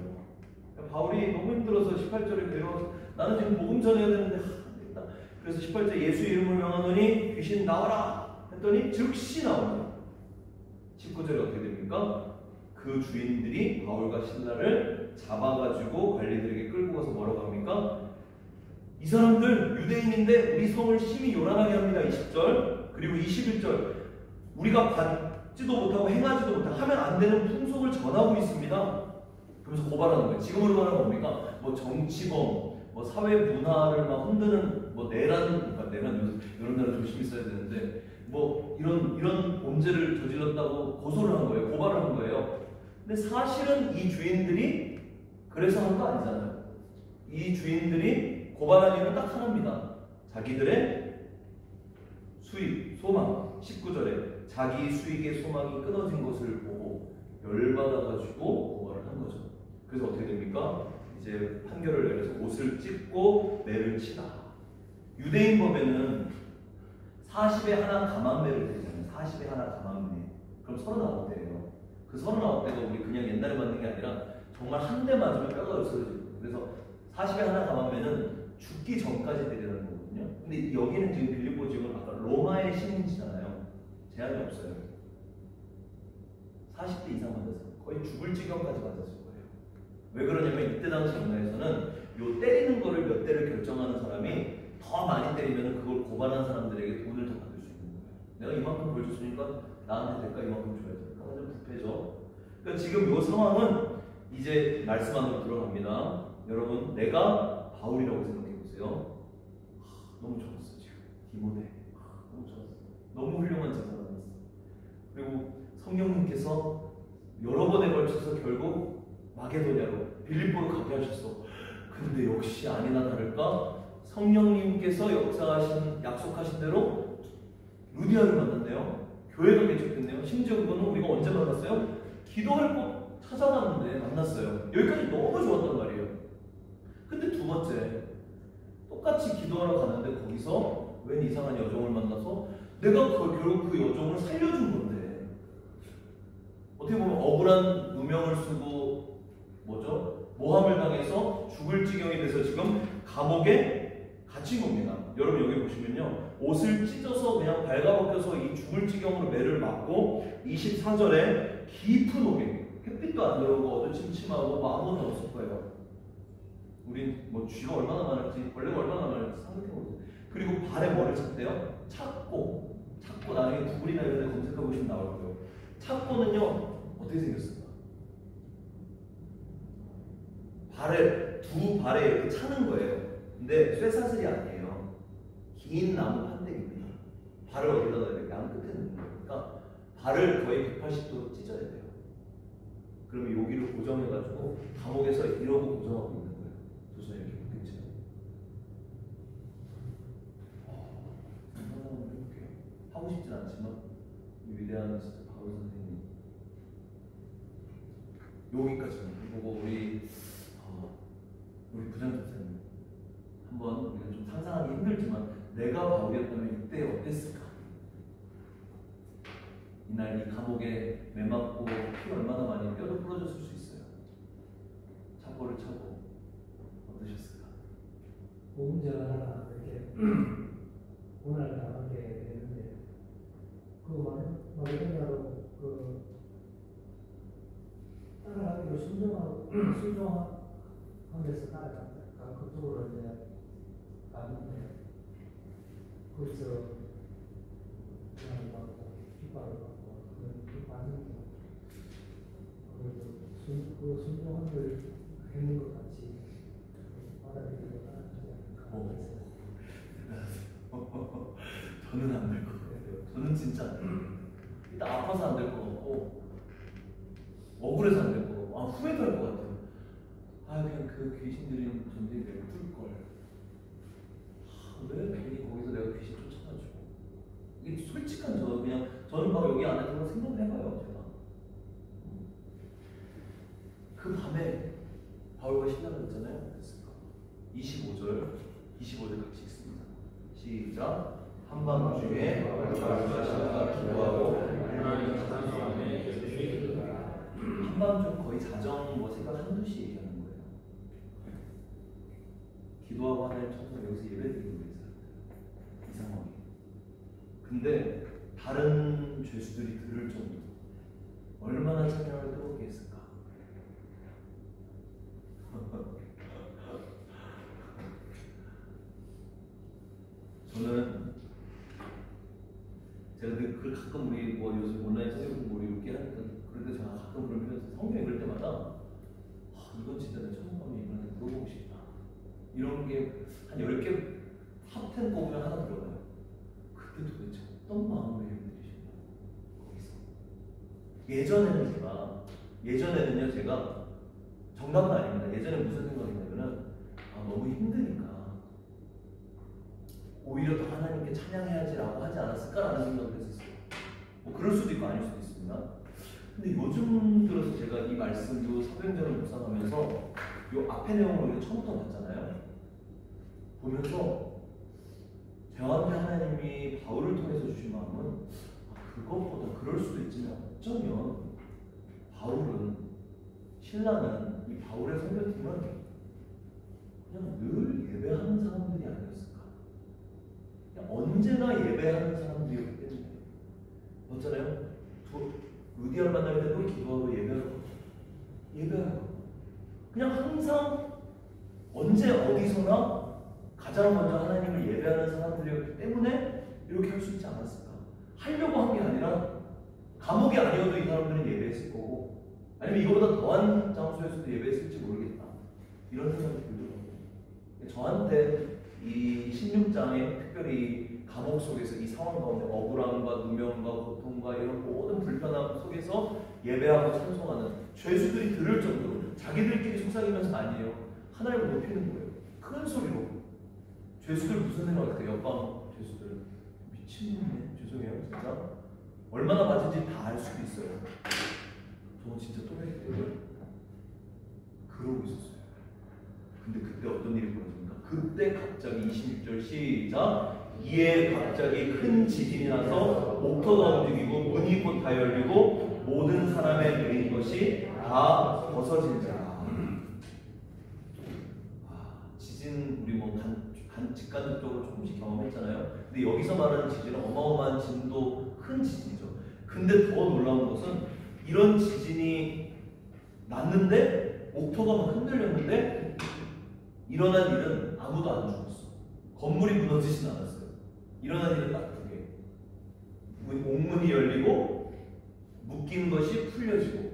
바울이 너무 힘들어서 18절에 내려와서 나는 지금 복음 전해야 되는데 안 되겠다. 그래서 18절 예수 이름을 명하노니 귀신 나와라 했더니 즉시 나옵니다. 19절에 어떻게 됩니까? 그 주인들이 바울과 신라를 잡아가지고 관리들에게 끌고 가서 뭐라고 합니까? 이 사람들 유대인인데 우리 성을 심히 요란하게 합니다. 20절 그리고 21절 우리가 받지도 못하고 행하지도 못하고 하면 안 되는 풍속을 전하고 있습니다. 그러면서 고발하는 거예요. 지금으로 말하면 뭡니까? 뭐 정치범, 뭐 사회 문화를 막 흔드는 뭐 내란 이런 나라 조심히 써야 되는데 뭐 이런 범죄를 저질렀다고 고소를 한 거예요. 고발을 한 거예요. 근데 사실은 이 주인들이 그래서 한 거 아니잖아요. 이 주인들이 고발한 이유는 딱 하나입니다. 자기들의 수익, 소망. 19절에 자기 수익의 소망이 끊어진 것을 보고 열받아가지고 고발을 한 거죠. 그래서 어떻게 됩니까? 이제 판결을 내려서 옷을 찢고 매를 치다. 유대인 법에는 40에 하나 가만매를 드리잖아요. 40에 하나 가만매. 그럼 39대예요. 그 39대가 우리 그냥 옛날에 맞는 게 아니라 정말 한 대 맞으면 뼈가 없어져요. 그래서 40에 하나 가만매는 죽기 전까지 때리는 거거든요. 근데 여기는 지금 빌립보 지역은 아까 로마의 시민이잖아요. 제한이 없어요. 40대 이상 맞았어요. 거의 죽을 지경까지 맞았을 거예요. 왜 그러냐면 이때 당시 문화에서는 요 때리는 거를 몇 대를 결정하는 사람이 더 많이 때리면 그걸 고발한 사람들에게 돈을 더 받을 수 있는 거예요. 내가 이만큼 벌 줬으니까 나한테 될까 이만큼 줘야 될까? 완전 부패죠. 그러니까 지금 요 상황은 이제 말씀 안으로 들어갑니다. 여러분 내가 바울이라고 생각해 보세요. 너무 좋았어 지금 디모데 너무 좋았어. 너무 훌륭한 제자 만났어. 그리고 성령님께서 여러 번에 걸쳐서 결국 마게도냐로 빌립보로 가게 하셨어. 근데 역시 아니나 다를까 성령님께서 약속하신 대로 루디아를 만났네요. 교회가 개척됐네요. 심지어 그거는 우리가 언제 만났어요? 기도할 곳 찾아갔는데 만났어요. 여기까지 너무 좋았단 말이에요. 근데 두 번째 똑같이 기도하러 갔는데 거기서 웬 이상한 여종을 만나서 내가 결국 그 여종을 살려준 건데 어떻게 보면 억울한 누명을 쓰고 모함을 당해서 죽을 지경이 돼서 지금 감옥에 갇힌 겁니다. 여러분 여기 보시면요 옷을 찢어서 그냥 발가벗겨서 이 죽을 지경으로 매를 맞고 24절에 깊은 옥에 햇빛도 안 들어오고 어두침침하고 뭐 아무것도 없을 거예요. 우린 뭐 쥐가 얼마나 많을지 벌레가 얼마나 많을지 생각해보세요. 그리고 발에 뭐를 찼대요? 찾고 나중에 구글이나 이런 데 검색해보시면 나올 거예요. 찾고는요 어떻게 생겼을까? 두 발에 이렇게 차는 거예요. 근데 쇠사슬이 아니에요. 긴 나무 판대기입니다. 발을 어디다 놔야 돼요? 양 끝에 놓는 거예요. 그러니까 발을 거의 180도 찢어야 돼요. 그러면 여기를 고정해가지고 감옥에서 이러고 고정하고 있는 거예요. 두 손 이렇게 붙겠죠. 이렇게 하고 싶진 않지만 이 위대한 진짜 바울 선생님 여기까지만 보고 우리 부장집사님 한번 우리가 좀 상상하기 힘들지만 내가 바울이었다면 이때 어땠을까? 이날 이 감옥에 매 맞고 피 얼마나 많이 뼈도 부러졌을 수 있어요. 차포를 차고 어떠셨을까? 보험자가 하나 이렇게 고난을 당하게 되는데 마게도냐로 따라가기로 순종하면서 따라갔다. 그쪽으로 이제 갔는데 거기서 고난을 받고 핍박을 받고 그 과정에서 그 순종한 걸 했는 것 같이 받아들이고 따라가지 않을까. 저는 안 될 것 같아요. 저는 진짜 일단 아파서 안 될 것 같고 억울해서 안 될 것 같고 후회도 할 것 같아요. 그냥 그 귀신들이 전쟁이 내가 풀걸. 왜 괜히 거기서 내가 귀신 쫓아가지고. 이게 솔직한 저는 막 여기 안에 들어가 생각을 해봐요. 제가 바울과 신라가 있잖아요. 됐을까? 25절 같이 읽습니다. 시작. 한밤중에 바울과 신라가 기도하고 한밤중 거의 자정 새벽 1-2시 얘기하는 거예요. 기도하고 하나님 천국 여기서 예배드리고 있어요. 이 상황이. 근데 다른 죄수들이 들을 정도로 얼마나 찬양을 뜨겁게 했을까? 저는 제가 그 가끔 우리 요즘 온라인 성경 공부 이렇게 하니까 그런데 제가 가끔 그런 표현 성경 읽을 때마다 이건 진짜 내 천국 가면 이번에 물어보고 싶다. 이런 게 한 10개 탑10 꼽으면 하나 들어가요. 그때 도대체 어떤 마음으로 예배드리시나요? 거기서 예전에는요 제가 정답은 아닙니다. 예전에 무슨 생각이냐면은 너무 힘드니까 오히려 더 하나님께 찬양해야지라고 하지 않았을까라는 생각을 했었어요. 뭐 그럴 수도 있고 아닐 수도 있습니다. 근데 요즘 들어서 제가 이 말씀도 사도행전을 묵상하면서 요 앞에 내용을 우리가 처음부터 봤잖아요. 보면서 저한테 하나님이 바울을 통해서 주신 마음은 그것보다 그럴 수도 있지만 어쩌면 신라는 이 바울의 선교팀은 그냥 늘 예배하는 사람들이 아니었을까? 그냥 언제나 예배하는 사람들이었기 때문에 맞잖아요? 루디아를 만날 때도 기도하고 예배하고 그냥 항상 언제 어디서나 가장 먼저 하나님을 예배하는 사람들이었기 때문에 이렇게 할 수 있지 않았을까? 하려고 한 게 아니라 감옥이 아니어도 이 사람들은 예배했을 거고 아니면 이거보다 더한 장소에서도 예배했을지 모르겠다. 이런 생각이 들더라고요. 저한테 이 16장에 특별히 감옥 속에서 이 상황 가운데 억울함과 누명과 고통과 이런 모든 불편함 속에서 예배하고 찬송하는 죄수들이 들을 정도로 자기들끼리 속삭이면서 아니에요. 하나님을 높이는 거예요. 큰 소리로. 죄수들 무슨 생각할까요? 옆방 죄수들 미친놈이네. 죄송해요 진짜. 얼마나 맞은지 다 알 수도 있어요. 저는 진짜 또래기 때문에 그러고 있었어요. 근데 그때 어떤 일이 벌어집니까? 그때 갑자기 26절 시작. 이에 갑자기 큰 지진이 나서 옥토가 움직이고 문이 곧 다 열리고 모든 사람의 매인 것이 다 벗어진지라. 지진 우리 직간접적으로 조금씩 경험했잖아요. 근데 여기서 말하는 지진은 어마어마한 진도 큰 지진이죠. 근데 더 놀라운 것은 이런 지진이 났는데 옥토가 막 흔들렸는데 일어난 일은 아무도 안 죽었어. 건물이 무너지진 않았어요. 일어난 일은 딱 두 개. 옥문이 열리고 묶인 것이 풀려지고.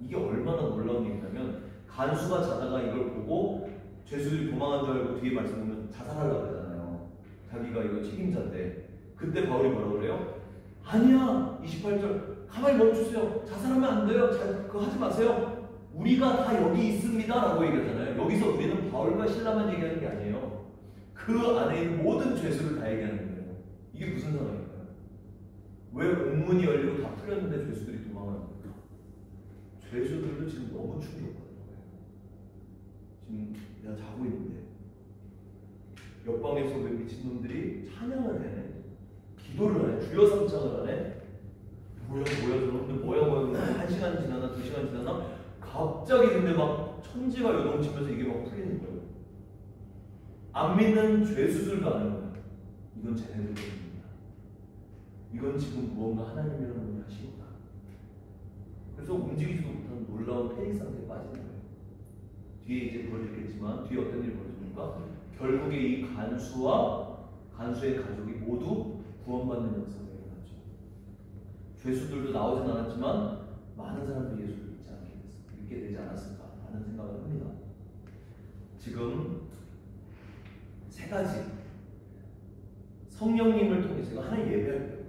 이게 얼마나 놀라운 일이냐면 간수가 자다가 이걸 보고 죄수들이 도망한 줄 알고 뒤에 말씀 보면 자살하려고 하잖아요. 자기가 이거 책임자인데. 그때 바울이 뭐라고 그래요? 아니야. 28절 가만히 멈추세요. 자살하면 안 돼요. 그거 하지 마세요. 우리가 다 여기 있습니다 라고 얘기하잖아요. 여기서 우리는 바울과 신라만 얘기하는 게 아니에요. 그 안에 있는 모든 죄수를 다 얘기하는 거예요. 이게 무슨 상황일까요? 왜 옥문이 열리고 다 풀렸는데 죄수들이 도망하는 거예요? 죄수들도 지금 너무 충격받는 거예요. 지금 내가 자고 있는데 옆방에서 왜 미친놈들이 찬양을 해? 기도를 해? 주여 삼창을 하네? 뭐야 저놈들 뭐야 1시간 지나나 2시간 지나나 갑자기 근데 막 천지가 요동치면서 이게 막 풀리는 거예요. 안 믿는 죄수들도 아는 거예요. 이건 쟤네들 때문입니다. 이건 지금 무언가 하나님이라는 분이 하신 거다. 그래서 움직이지도 못하는 놀라운 패닉 상태에 빠지는 거예요. 뒤에 이제 벌어지겠지만 뒤에 어떤 일이 벌어집니까? 결국에 이 간수의 가족이 모두 구원받는 역사가 일어나죠. 죄수들도 나오진 않았지만 많은 사람들이 예수를 믿게 되지 않았을까라는 생각을 합니다. 지금 세 가지 성령님을 통해 제가 하나님 예배할 거예요.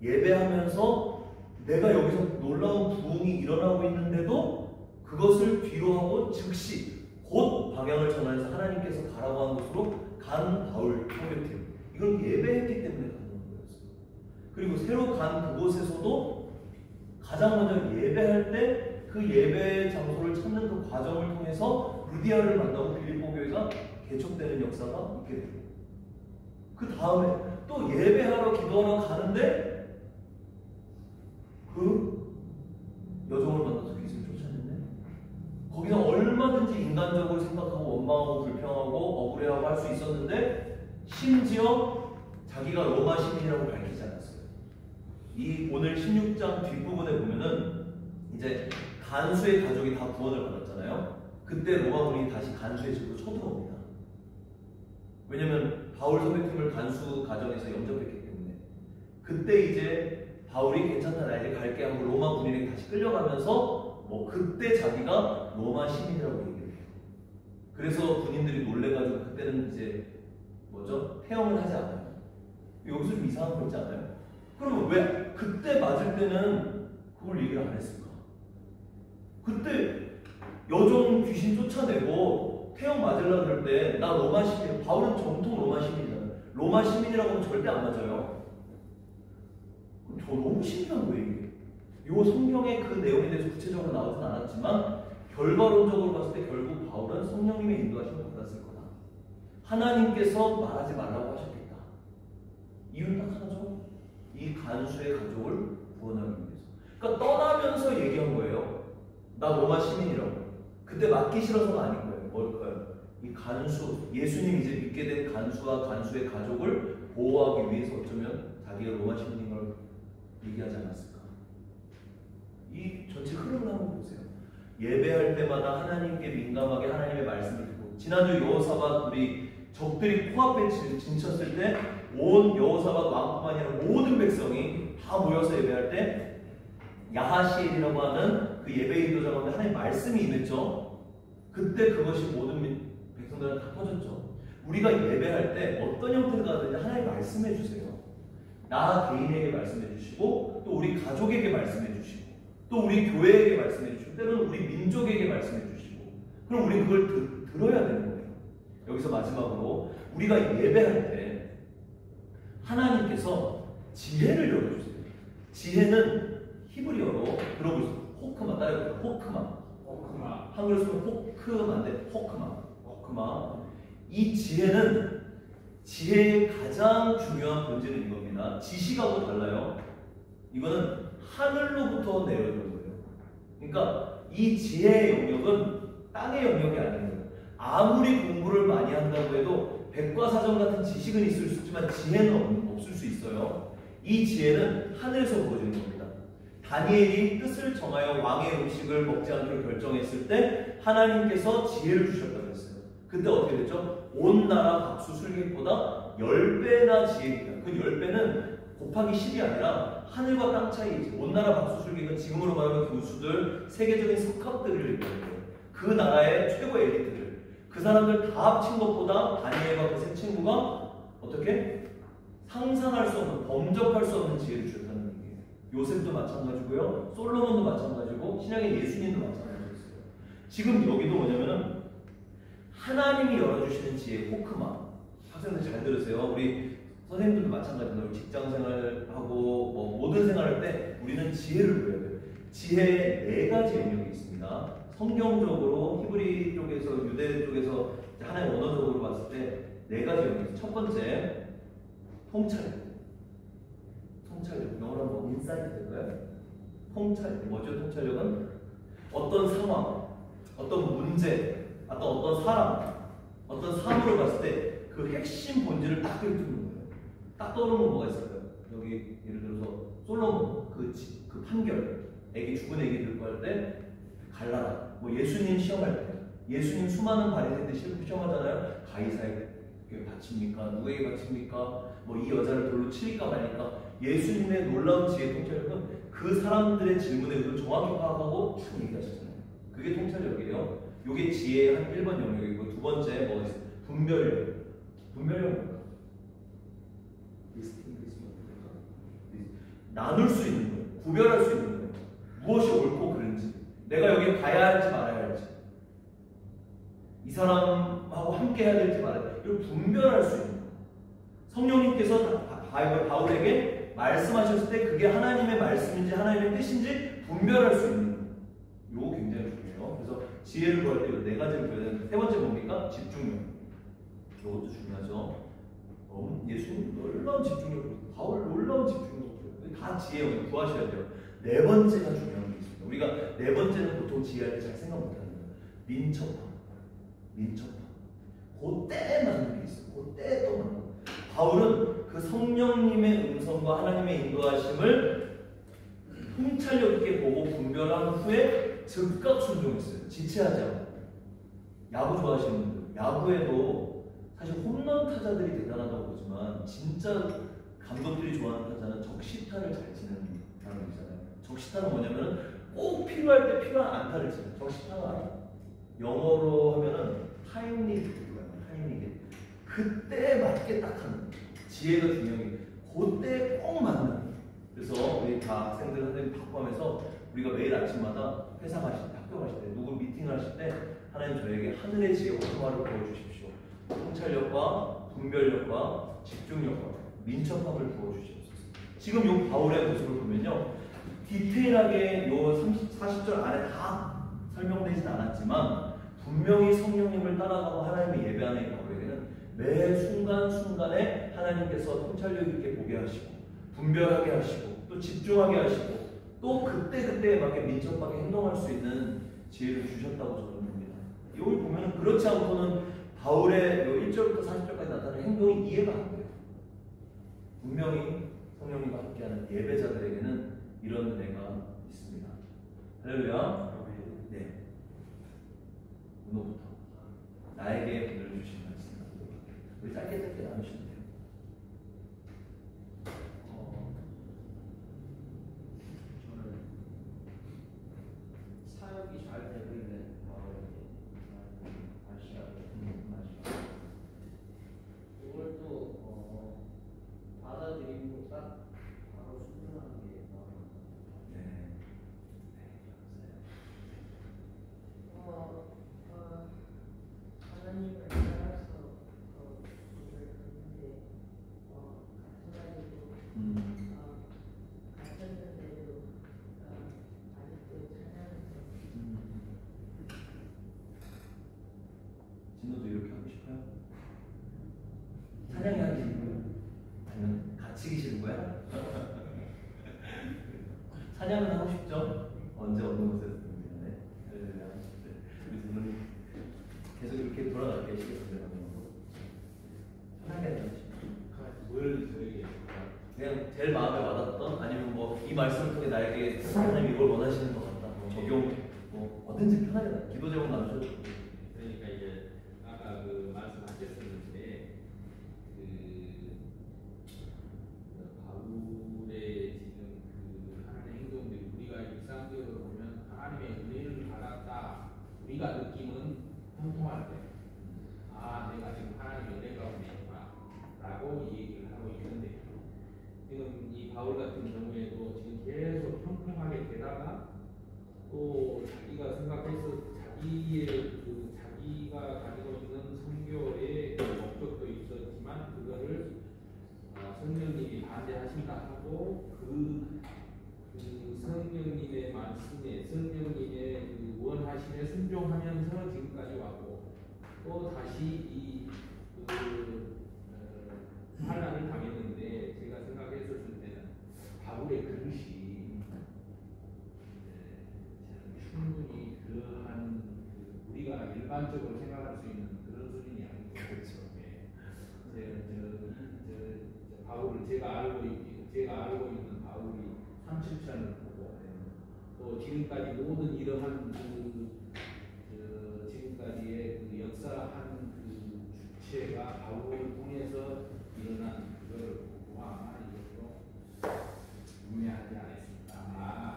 예배하면서 내가 여기서 놀라운 부흥이 일어나고 있는데도 그것을 뒤로 하고 즉시 곧 방향을 전환해서 하나님께서 가라고 한 곳으로 간 바울 선교팀. 이건 예배했기 때문에 가는 거였어요. 그리고 새로 간 그곳에서도 가장 먼저 예배할 때 그 예배 장소를 찾는 하는 그 과정을 통해서 루디아를 만나고 빌립보 교회가 개척되는 역사가 있게 돼요. 그 다음에 또 예배하러 기도하러 가는데 그 여종을 만나서 그리스도를 쫓아냈네. 거기서 얼마든지 인간적으로 생각하고 원망하고 불평하고 억울해하고 할 수 있었는데 심지어 자기가 로마 시민이라고 밝히지 않았어요. 이 오늘 16장 뒷부분에 보면은 이제 간수의 가족이 다 구원을 받았잖아요. 그때 로마군이 다시 간수의 집으로 쳐들어옵니다. 왜냐면 바울 소개팀을 간수 가정에서 영접했기 때문에. 그때 이제 바울이 괜찮다 나 이제 갈게 하고 로마 군인에게 다시 끌려가면서 그때 자기가 로마 시민이라고 얘기를 해요. 그래서 군인들이 놀래가지고 그때는 이제 태형을 하지 않아요. 여기서 좀 이상한 거 있지 않아요? 그러면 왜 그때 맞을 때는 그걸 얘기를 안 했을까? 그때 여종 귀신 쫓아내고 태형 맞으려고 그럴 때 나 로마 시민, 바울은 정통 로마 시민이잖아요. 로마 시민이라고 하면 절대 안 맞아요. 저 너무 신기한 거예요, 이게. 요 성경의 그 내용에 대해서 구체적으로 나오진 않았지만 결과론적으로 봤을 때 결국 바울은 성령님의 인도하심을 받았을 거다. 하나님께서 말하지 말라고 하셨겠다. 이유는 딱 하나죠. 이 간수의 가족을 구원하기 위해서. 그러니까 떠나면서 얘기한 거예요. 나 로마 시민이라고. 그때 맞기 싫어서가 아닌 거예요. 뭘까요? 이 간수, 예수님 이제 믿게 된 간수와 간수의 가족을 보호하기 위해서 어쩌면 자기가 로마 시민인 걸 얘기하지 않았을까? 이 전체 흐름을 한번 보세요. 예배할 때마다 하나님께 민감하게 하나님의 말씀을 듣고, 지난주 여호사밧 우리 적들이 코앞에 진쳤을 때 온 여호사밧 왕뿐만 아니라 모든 백성이 다 모여서 예배할 때 야하시엘이라고 하는 그 예배 인도자 가운데 하나님의 말씀이 임했죠. 그때 그것이 모든 백성들한테 다 퍼졌죠. 우리가 예배할 때 어떤 형태를 가든지 하나님 말씀해 주세요. 나 개인에게 말씀해 주시고 또 우리 가족에게 말씀해 주시고 또 우리 교회에게 말씀해 주시고 때로는 우리 민족에게 말씀해 주시고 그럼 우리 그걸 들어야 되는 거예요. 여기서 마지막으로 우리가 예배할 때 하나님께서 지혜를 열어주세요. 지혜는 히브리어로 들어보세요. 호크마 따라해보세요. 호크마. 한글로 쓰면 호크마인데 호크마. 이 지혜는 지혜의 가장 중요한 본질은 이겁니다. 지식하고 달라요. 이거는 하늘로부터 내려오는 거예요. 그러니까 이 지혜의 영역은 땅의 영역이 아닌 거예요. 아무리 공부를 많이 한다고 해도 백과사전 같은 지식은 있을 수 있지만 지혜는 없을 수 있어요. 이 지혜는 하늘에서 부어지는 겁니다. 다니엘이 뜻을 정하여 왕의 음식을 먹지 않기로 결정했을 때 하나님께서 지혜를 주셨다고 했어요. 그때 어떻게 됐죠? 온 나라 박수술객보다 10배나 지혜입니다. 그 10배는 곱하기 10이 아니라 하늘과 땅 차이이지. 온 나라 박수술객은 지금으로 말하면 교수들, 세계적인 석학들을 얘기해요. 그 나라의 최고 엘리트들. 그 사람들 다 합친 것보다 다니엘과 그 세 친구가 어떻게? 상상할 수 없는, 범접할 수 없는 지혜를 주셨다는 얘기예요. 요셉도 마찬가지고요. 솔로몬도 마찬가지고 신약의 예수님도 마찬가지였어요. 지금 여기도 뭐냐면은 하나님이 열어주시는 지혜, 호크마. 학생들 잘 들으세요. 우리 선생님들도 마찬가지입니다. 우리 직장생활하고 모든 생활할 때 우리는 지혜를 배워야 돼요. 지혜의 4가지 영역이 있습니다. 성경적으로 히브리 쪽에서 유대 쪽에서 하나의 언어적으로 봤을 때 4가지 영역이 있어요. 첫 번째, 통찰력. 영어로 하면 인사이트 될까요? 통찰력. 뭐죠? 통찰력은 어떤 상황, 어떤 문제, 어떤 사람, 어떤 사물을 봤을 때 그 핵심 본질을 딱 들이는 거예요. 딱 떠오르는 건 뭐가 있을까요? 여기 예를 들어서 솔로몬 그 판결, 죽은 애기 들고 할 때 갈라라. 예수님 시험할 때 예수님 수많은 바리새인들 시험하잖아요. 가이사에게 바칩니까? 누구에게 바칩니까? 이 여자를 돌로 치니까 말니까. 예수님의 놀라운 지혜 통찰력은 그 사람들의 질문에 의도 정확히 파악하고 딱 얘기하시잖아요. 그게 통찰력이에요. 이게 지혜의 한 1번 영역이고, 두 번째 뭐가 있어요? 분별력. 분별력 뭐예요? 나눌 수 있는 거예요. 구별할 수 있는 거예요. 무엇이 옳고 그른지, 내가 여기 가야 할지 말아야 할지, 이 사람하고 함께 해야 될지 말아야 될지, 이걸 분별할 수 있는 거예요. 성령님께서 바울에게 말씀하셨을 때 그게 하나님의 말씀인지 하나님의 뜻인지 분별할 수 있는 거예요. 요거 굉장히 중요해요. 그래서 지혜를 구할 때 네 가지를 구해야 되는데 세 번째 뭡니까? 집중력. 이것도 중요하죠. 예수님 놀라운 집중력, 바울 놀라운 집중력. 다 지혜예요. 구하셔야 돼요. 네 번째가 중요한 게 있습니다. 우리가 네 번째는 보통 지혜할 때 잘 생각 못하는 거예요. 민첩함. 그때 맞는 게 있어요. 그때 또 맞는 거예요. 바울은 그 성령님의 음성과 하나님의 인도하심을 통찰력 있게 보고 분별한 후에 즉각 순종했어요. 지체하지 않고. 야구 좋아하시는 분들, 야구에도 사실 홈런 타자들이 대단하다고 보지만 진짜 감독들이 좋아하는 타자는 적시타를 잘 치는 사람들이잖아요. 적시타는 뭐냐면 꼭 필요할 때 필요한 안타를 치는. 적시타가 영어로 하면은 타임리그. 그때 맞게 딱 하는. 지혜가 중요한 게 그때 꼭 맞는. 그래서 우리 다 학생들 선생님 다 포함해서 우리가 매일 아침마다 회사 가실 때, 학교 가실 때, 누구 미팅을 하실 때 하나님 저에게 하늘의 지혜 오토마를 부어주십시오. 통찰력과 분별력과 집중력과 민첩함을 부어주시옵소서. 지금 요 바울의 모습을 보면요, 디테일하게 요 40절 안에 다 설명되진 않았지만 분명히 성령님을 따라가고 하나님의 예배하는 바울에게는 매 순간순간에 하나님께서 통찰력 있게 보게 하시고 분별하게 하시고 또 집중하게 하시고 또 그때그때에 맞게 민첩하게 행동할 수 있는 지혜를 주셨다고 저는 봅니다. 이걸 보면 그렇지 않고는 바울의 1절부터 40절까지 나타나는 행동이 이해가 안 돼요. 분명히 성령님과 함께하는 예배자들에게는 이런 은혜가 있습니다. 할렐루야. 네. 오늘부터 나에게 오늘 주신 말씀 우리 짧게 나누시면 돼요. 저는 사역이 잘 되고 있는 바울에게 아시아고 이걸 또 받아들이고 딱 바로 순종하는 게 마음입니다. 네. 하나님을 따라서 일을 했는데 같은 가지고 같았는데도 아직도 찬양해서 진호도 이렇게 하고 싶어요? 찬양이 하기 싫고요? 아니면 갇히기 싫은 거야? 찬양은 하고 싶죠? 언제 어느 곳에서 듣는지. 우리 진호는 계속 이렇게 돌아갈게 시겠습니다. 편하게 하시죠. 뭘 저에게 그냥 제일 마음에 와닿던 아니면 뭐 이 말씀을 통해 나에게 하나님 이걸 원하시는 것 같다. 뭐 적용 뭐 뭐든지 편하게 나. 기도 제목 나누셔도 좋고. 그러니까 이제 아까 그 말씀하셨었는데 바울의 지금 그 하나님의 행동들이 우리가 일상적으로 보면 하나님의 은혜를 받았다 우리가 느낌은 통통할 때 내가 지금 하나님의 은혜 가운데 있구나 라고 얘기를 하고 있는데 지금 이 바울 같은 경우에도 지금 계속 평평하게 되다가 또 자기가 생각해서 자기가 가지고 있는 선교의 목적도 있었지만 그거를 성령님이 반대하신다 하고 그 성령님의 말씀에 성령님의 그 원하심에 순종하면서 지금까지 왔고 또 다시 환난을 당했는데 제가 생각했었을 때는 바울의 그릇이 충분히 그러한 우리가 일반적으로 생각할 수 있는 그런 수준이 아니고 그렇죠. 바울을 제가 알고 있는 바울이 37년을 보고 또 지금까지 모든 이러한 지금까지의 그 역사한 그 주체가 바울을 통해서 일어난 그거를 보고 이것도 분명하지 않았습니다.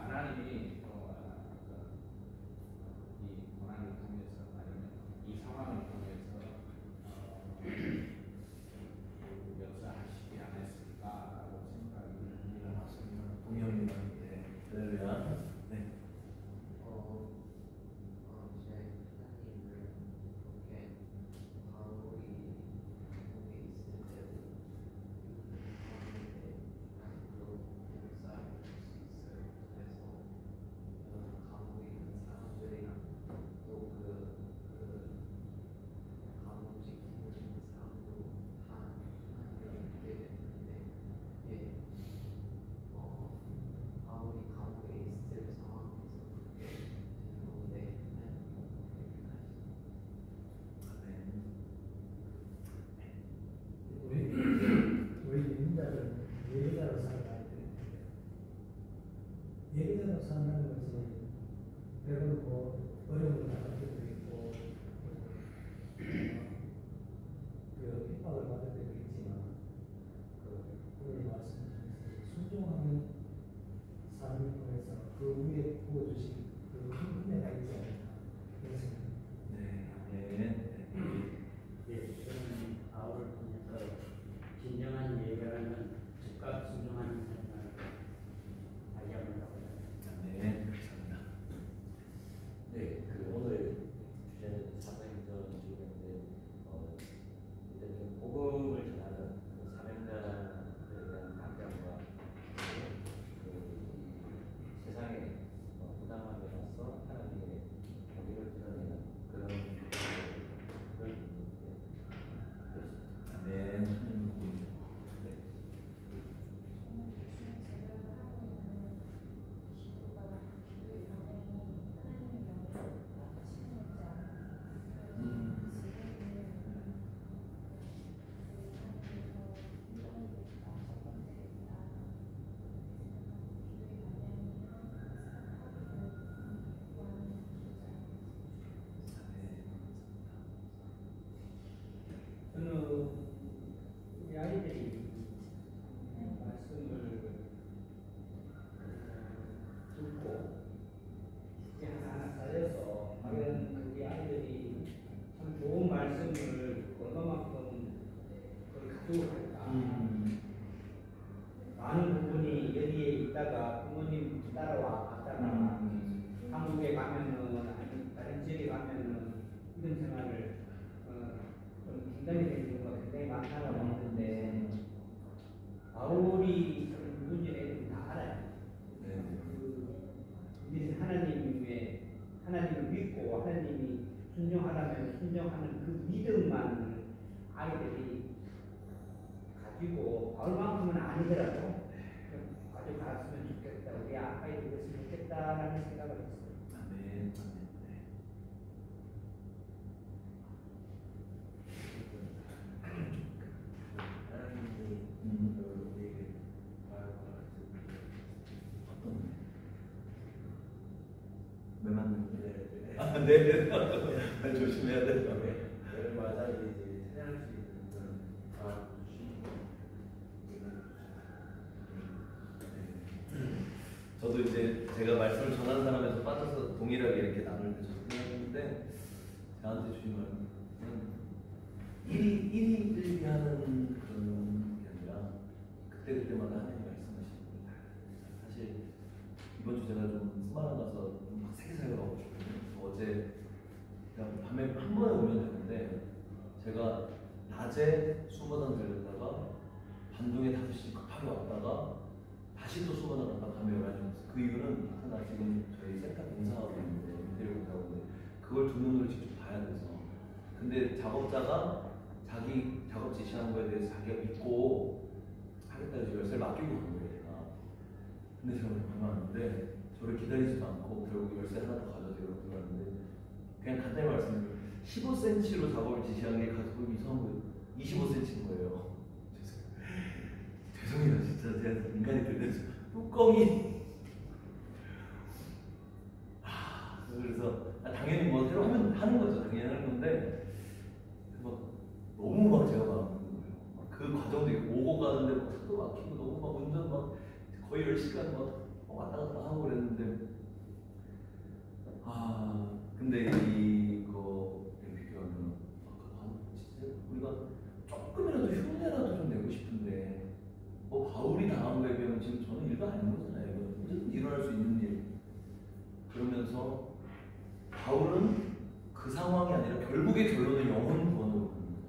하나님이 이 고난을 통해서 아니면 이 상황을 통해서 역사하시지 않았을까라고 생각이 듭니다. 동영이만 할렐루야. 네. 어려움을 당할 때도 있고 그 핍박을 받을 때도 있지만 오늘 말씀 순종하는 삶을 통해서 그 위에 부어주신 그 은혜가 있지 않을까 그런 생각입니다. 예, 저는 바울을 통해서 진정한 예배라는 즉각 순종하는 삶을 발견한다고 합니다. 네, 감사합니다. 네, 그 오늘 주제는 사도행전 중인데 일단 복음을 전하는 그 사명자들에 대한 감정과 그 세상의 부당함에 맞서 하나님의 공의를 드러내는 그런 네, 저는 우리 아이들이 말씀을 듣고 이게 하나하나 쌓여서 과연 우리 아이들이 참 좋은 말씀을 얼마만큼 그걸 가지고 갈까. 많은 부분이 여기에 있다가 부모님 따라와 갔다가 한국에 가면은 아니 다른 지역에 가면은 이런 생활을 좀 중단이 되는 경우가 굉장히 많다고 하는데 바울이 누군지 애들이 다 알아요. 우리는 하나님을 믿고 하나님이 순종하라면 순종하는 그 믿음만 아이들이 가지고 바울만큼은 아니더라도 가져갔으면 좋겠다. 우리 아이들이 됐으면 좋겠다라는 생각을 했어요. 아멘. 하나님이 우리에게 말과 같은 어떤 왜 맞는 거예요? 네, 아, 네. 조심해야 돼요. 열마다 이제 찬양할 수 있는 그런 과학을 주시고 저도 이제 제가 말씀을 전하는 사람에서 빠져서 동일하게 이렇게 나눌 때 저도 생각했는데 저한테 주신 말은 일이 하는 그런 게 아니라 그때마다 하나님 말씀하시는 거예요. 사실 이번 주 제가 좀 스마트 가서 좀 세게 살려가고 싶거든요. 어제 그냥 밤에 한 번에 오면 되는데 제가 낮에 수마단 들렸다가 반동에 5시 급하게 왔다가 다시 또 수마단 갔다가 밤에 11시 왔어요. 그 이유는 하나 지금 저희 센터 공사하고 있는데 인테리어 공사하고 있는데 그걸 두 눈으로 직접 봐야 돼서 근데 작업자가 자기 작업 지시한 거에 대해서 자기가 믿고 하겠다 해서 열쇠를 맡기고 간 거예요 제가. 근데 제가 가만 왔는데 저를 기다리지도 않고 결국 열쇠 하나 더 가져서 들어갔는데 그냥 간단히 말씀드리면 15cm로 작업을 지시한 게 가지고 이상한 거예요. 25cm인 거예요. 죄송해요 진짜 제가 인간이 들려서 뚜껑이 그래서 당연히 뭐 새로 하는 거죠. 당연히 하는 건데 막 너무 막 제가 막 그 과정도 오고 가는데 막 차도 막히고 너무 막 운전 막 거의 10시간 막 왔다 갔다 하고 그랬는데 근데 이거 비교하면 진짜 우리가 조금이라도 흉내라도 좀 내고 싶은데 뭐 바울이 당한 거에 비하면 지금 저는 일도 아닌 거잖아요. 언제든 일어날 수 있는 일. 그러면서 바울은 그 상황이 아니라 결국의 결론은 영혼 구원으로 가는 거예요.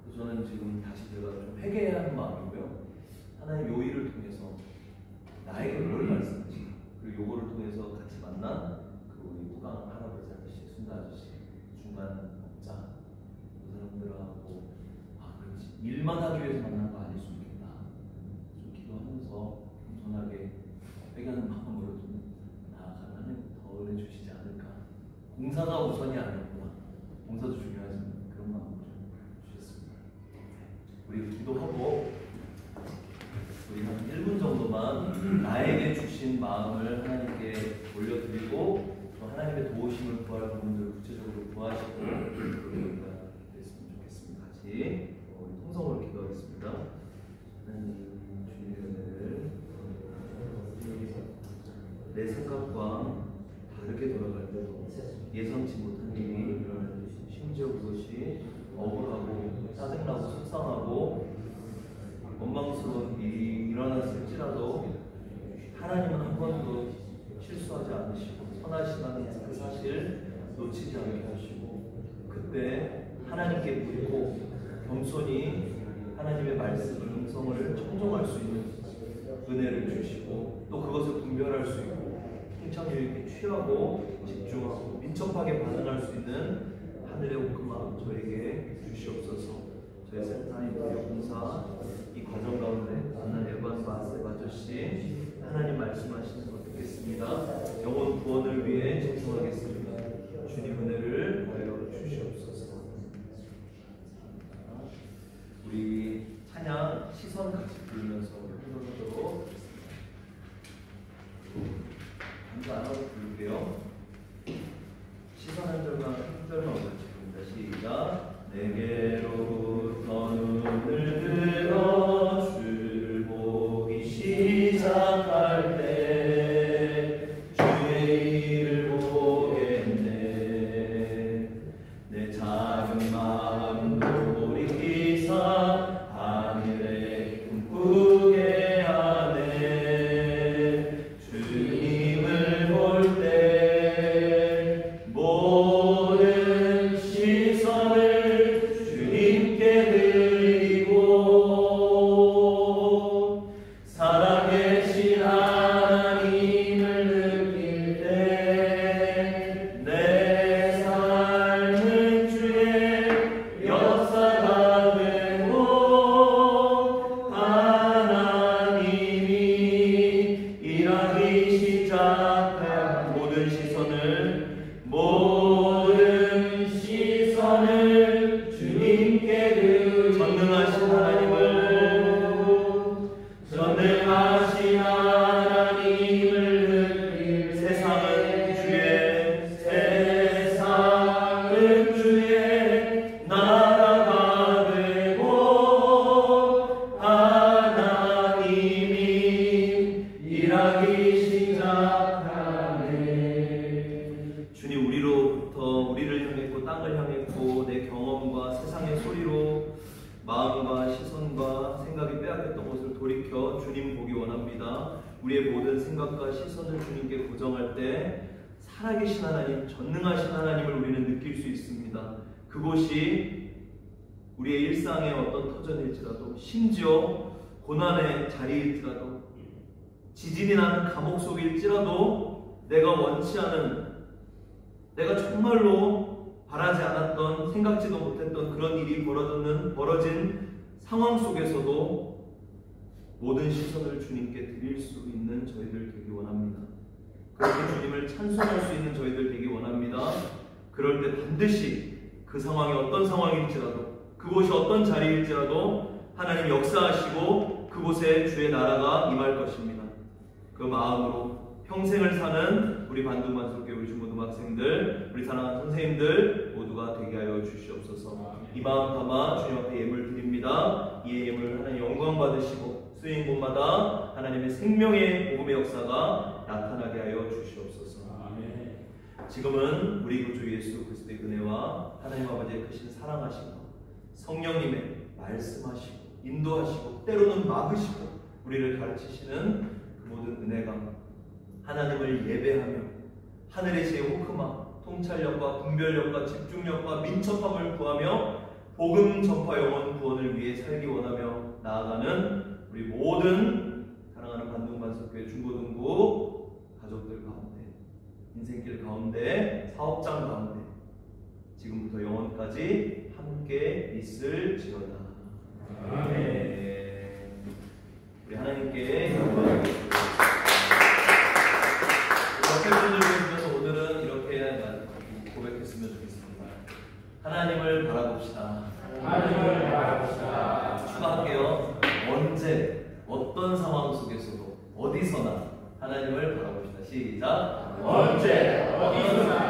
그래서 저는 지금 다시 제가 좀 회개해야 하는 마음이고요. 하나님 요일을 통해서 나에게 뭘 말씀하시나 그리고 요거를 통해서 같이 만난 그 우리 무강 할아버지 아저씨, 순자 아저씨, 중간 업자 그 사람들하고 그렇지 일만 하기 위해서 만난 거 아닐 수 있겠다. 좀 기도하면서 겸손하게 회개하는 마음으로 좀 나아가면 하나님 더 은혜 주시지 않을까. 공사가 우선이 아니었구나. 공사도 중요하지만 그런 마음을 좀 주셨습니다. 우리 기도하고 우리 한 1분 정도만 나에게 주신 마음을 하나님께 올려드리고 또 하나님 하나님의 도우심을 구할 부분들 구체적으로 구하시고 우리가 됐으면 좋겠습니다. 같이 우리 통성으로 기도하겠습니다. 하나님 주님의 은혜를 내 생각과 다르게 돌아갈 때도 예상치 못한 일이 일어나듯이 심지어 그것이 억울하고 짜증나고 속상하고 원망스러운 일이 일어났을지라도 하나님은 한 번도 실수하지 않으시고 선하시다는 그 사실 놓치지 않게 하시고 그때 하나님께 묻고 겸손히 하나님의 말씀을 음성을 청종할 수 있는 은혜를 주시고 또 그것을 분별할 수 있고 통찰력 있게 취하고 집중하고 민첩하게 반응할 수 있는 하늘의 오크마 저에게 주시옵소서. 저희 센터인 교육봉사 이 과정 가운데 만난 에반과 아셉 아저씨 하나님 말씀하시는 것 듣겠습니다. 영혼 구원을 위해 집중하겠습니다. 주님 은혜를 하여 주시옵소서. 우리 찬양 시선 같이 부르면서 흘러가도록 감사 안 하고 부를게요. 시선 한 절만 한 절만 같이 부릅니다. 시작. 내게로부터 눈을 들어 주를 보기 시작할 때 주의 일을 보겠네. 내 작은 마음 돌이키사 하늘에 꿈꾸게 하네. 주님을 볼 때 모든 시선을 주님께 드리고 살아계신 하나님을 느낄 때 내 삶은 주의 역사가 되고 하나님이 일하기 시작한 모든 시선을 주님께 드리고 전능하신 하나님을 느낄 세상은 주의 나라가 되고 하나님이 일하기 시작하네. 주님 우리로부터 우리를 향했고 땅을 향했고 내 경험과 세상의 소리로 마음과 시선과 생각이 빼앗겼던 것을 돌이켜 주님 보기 원합니다. 우리의 모든 생각과 시선을 주님께 고정할 때 살아계신 하나님, 전능하신 하나님을 우리는 느낄 수 있습니다. 그곳이 우리의 일상의 어떤 터전일지라도 심지어 고난의 자리일지라도 지진이 나는 감옥 속일지라도 내가 원치 않은 내가 정말로 바라지 않았던 생각지도 못했던 그런 일이 벌어진 상황 속에서도 모든 시선을 주님께 드릴 수 있는 저희들 되기 원합니다. 그렇게 주님을 찬송할 수 있는 저희들 되기 원합니다. 그럴 때 반드시 그 상황이 어떤 상황일지라도 그곳이 어떤 자리일지라도 하나님 역사하시고 그곳에 주의 나라가 임할 것입니다. 그 마음으로 평생을 사는 우리 반등만석교회 중고등학생들, 우리 사랑하는 선생님들 모두가 되게 하여 주시옵소서. 이 마음 담아 주님 앞에 예물 드립니다. 이 예물 하나님 영광 받으시고 쓰인 곳마다 하나님의 생명의 복음의 역사가 나타나게 하여 주시옵소서. 지금은 우리 구주 예수 그리스도의 은혜와 하나님 아버지의 크신 사랑하심과 성령님의 말씀하시고 인도하시고 때로는 막으시고 우리를 가르치시는 그 모든 은혜가 하나님을 예배하며 하늘의 제 호크마, 통찰력과 분별력과 집중력과 민첩함을 구하며 복음 전파 영혼 구원을 위해 살기 원하며 나아가는 우리 모든 사랑하는 반등반석교회 중고등부 가족들 가운데 인생길 가운데 사업장 가운데 지금부터 영원까지 함께 있을지어다. 아멘. 우리 하나님께 영광을 주셔서 오늘은 이렇게 고백했으면 좋겠습니다. 하나님을 바라봅시다. 하나님을 바라봅시다. 추가할게요. 언제 어떤 상황 속에서도 어디서나 하나님을 바라봅시다. 시작. 언제 어디서나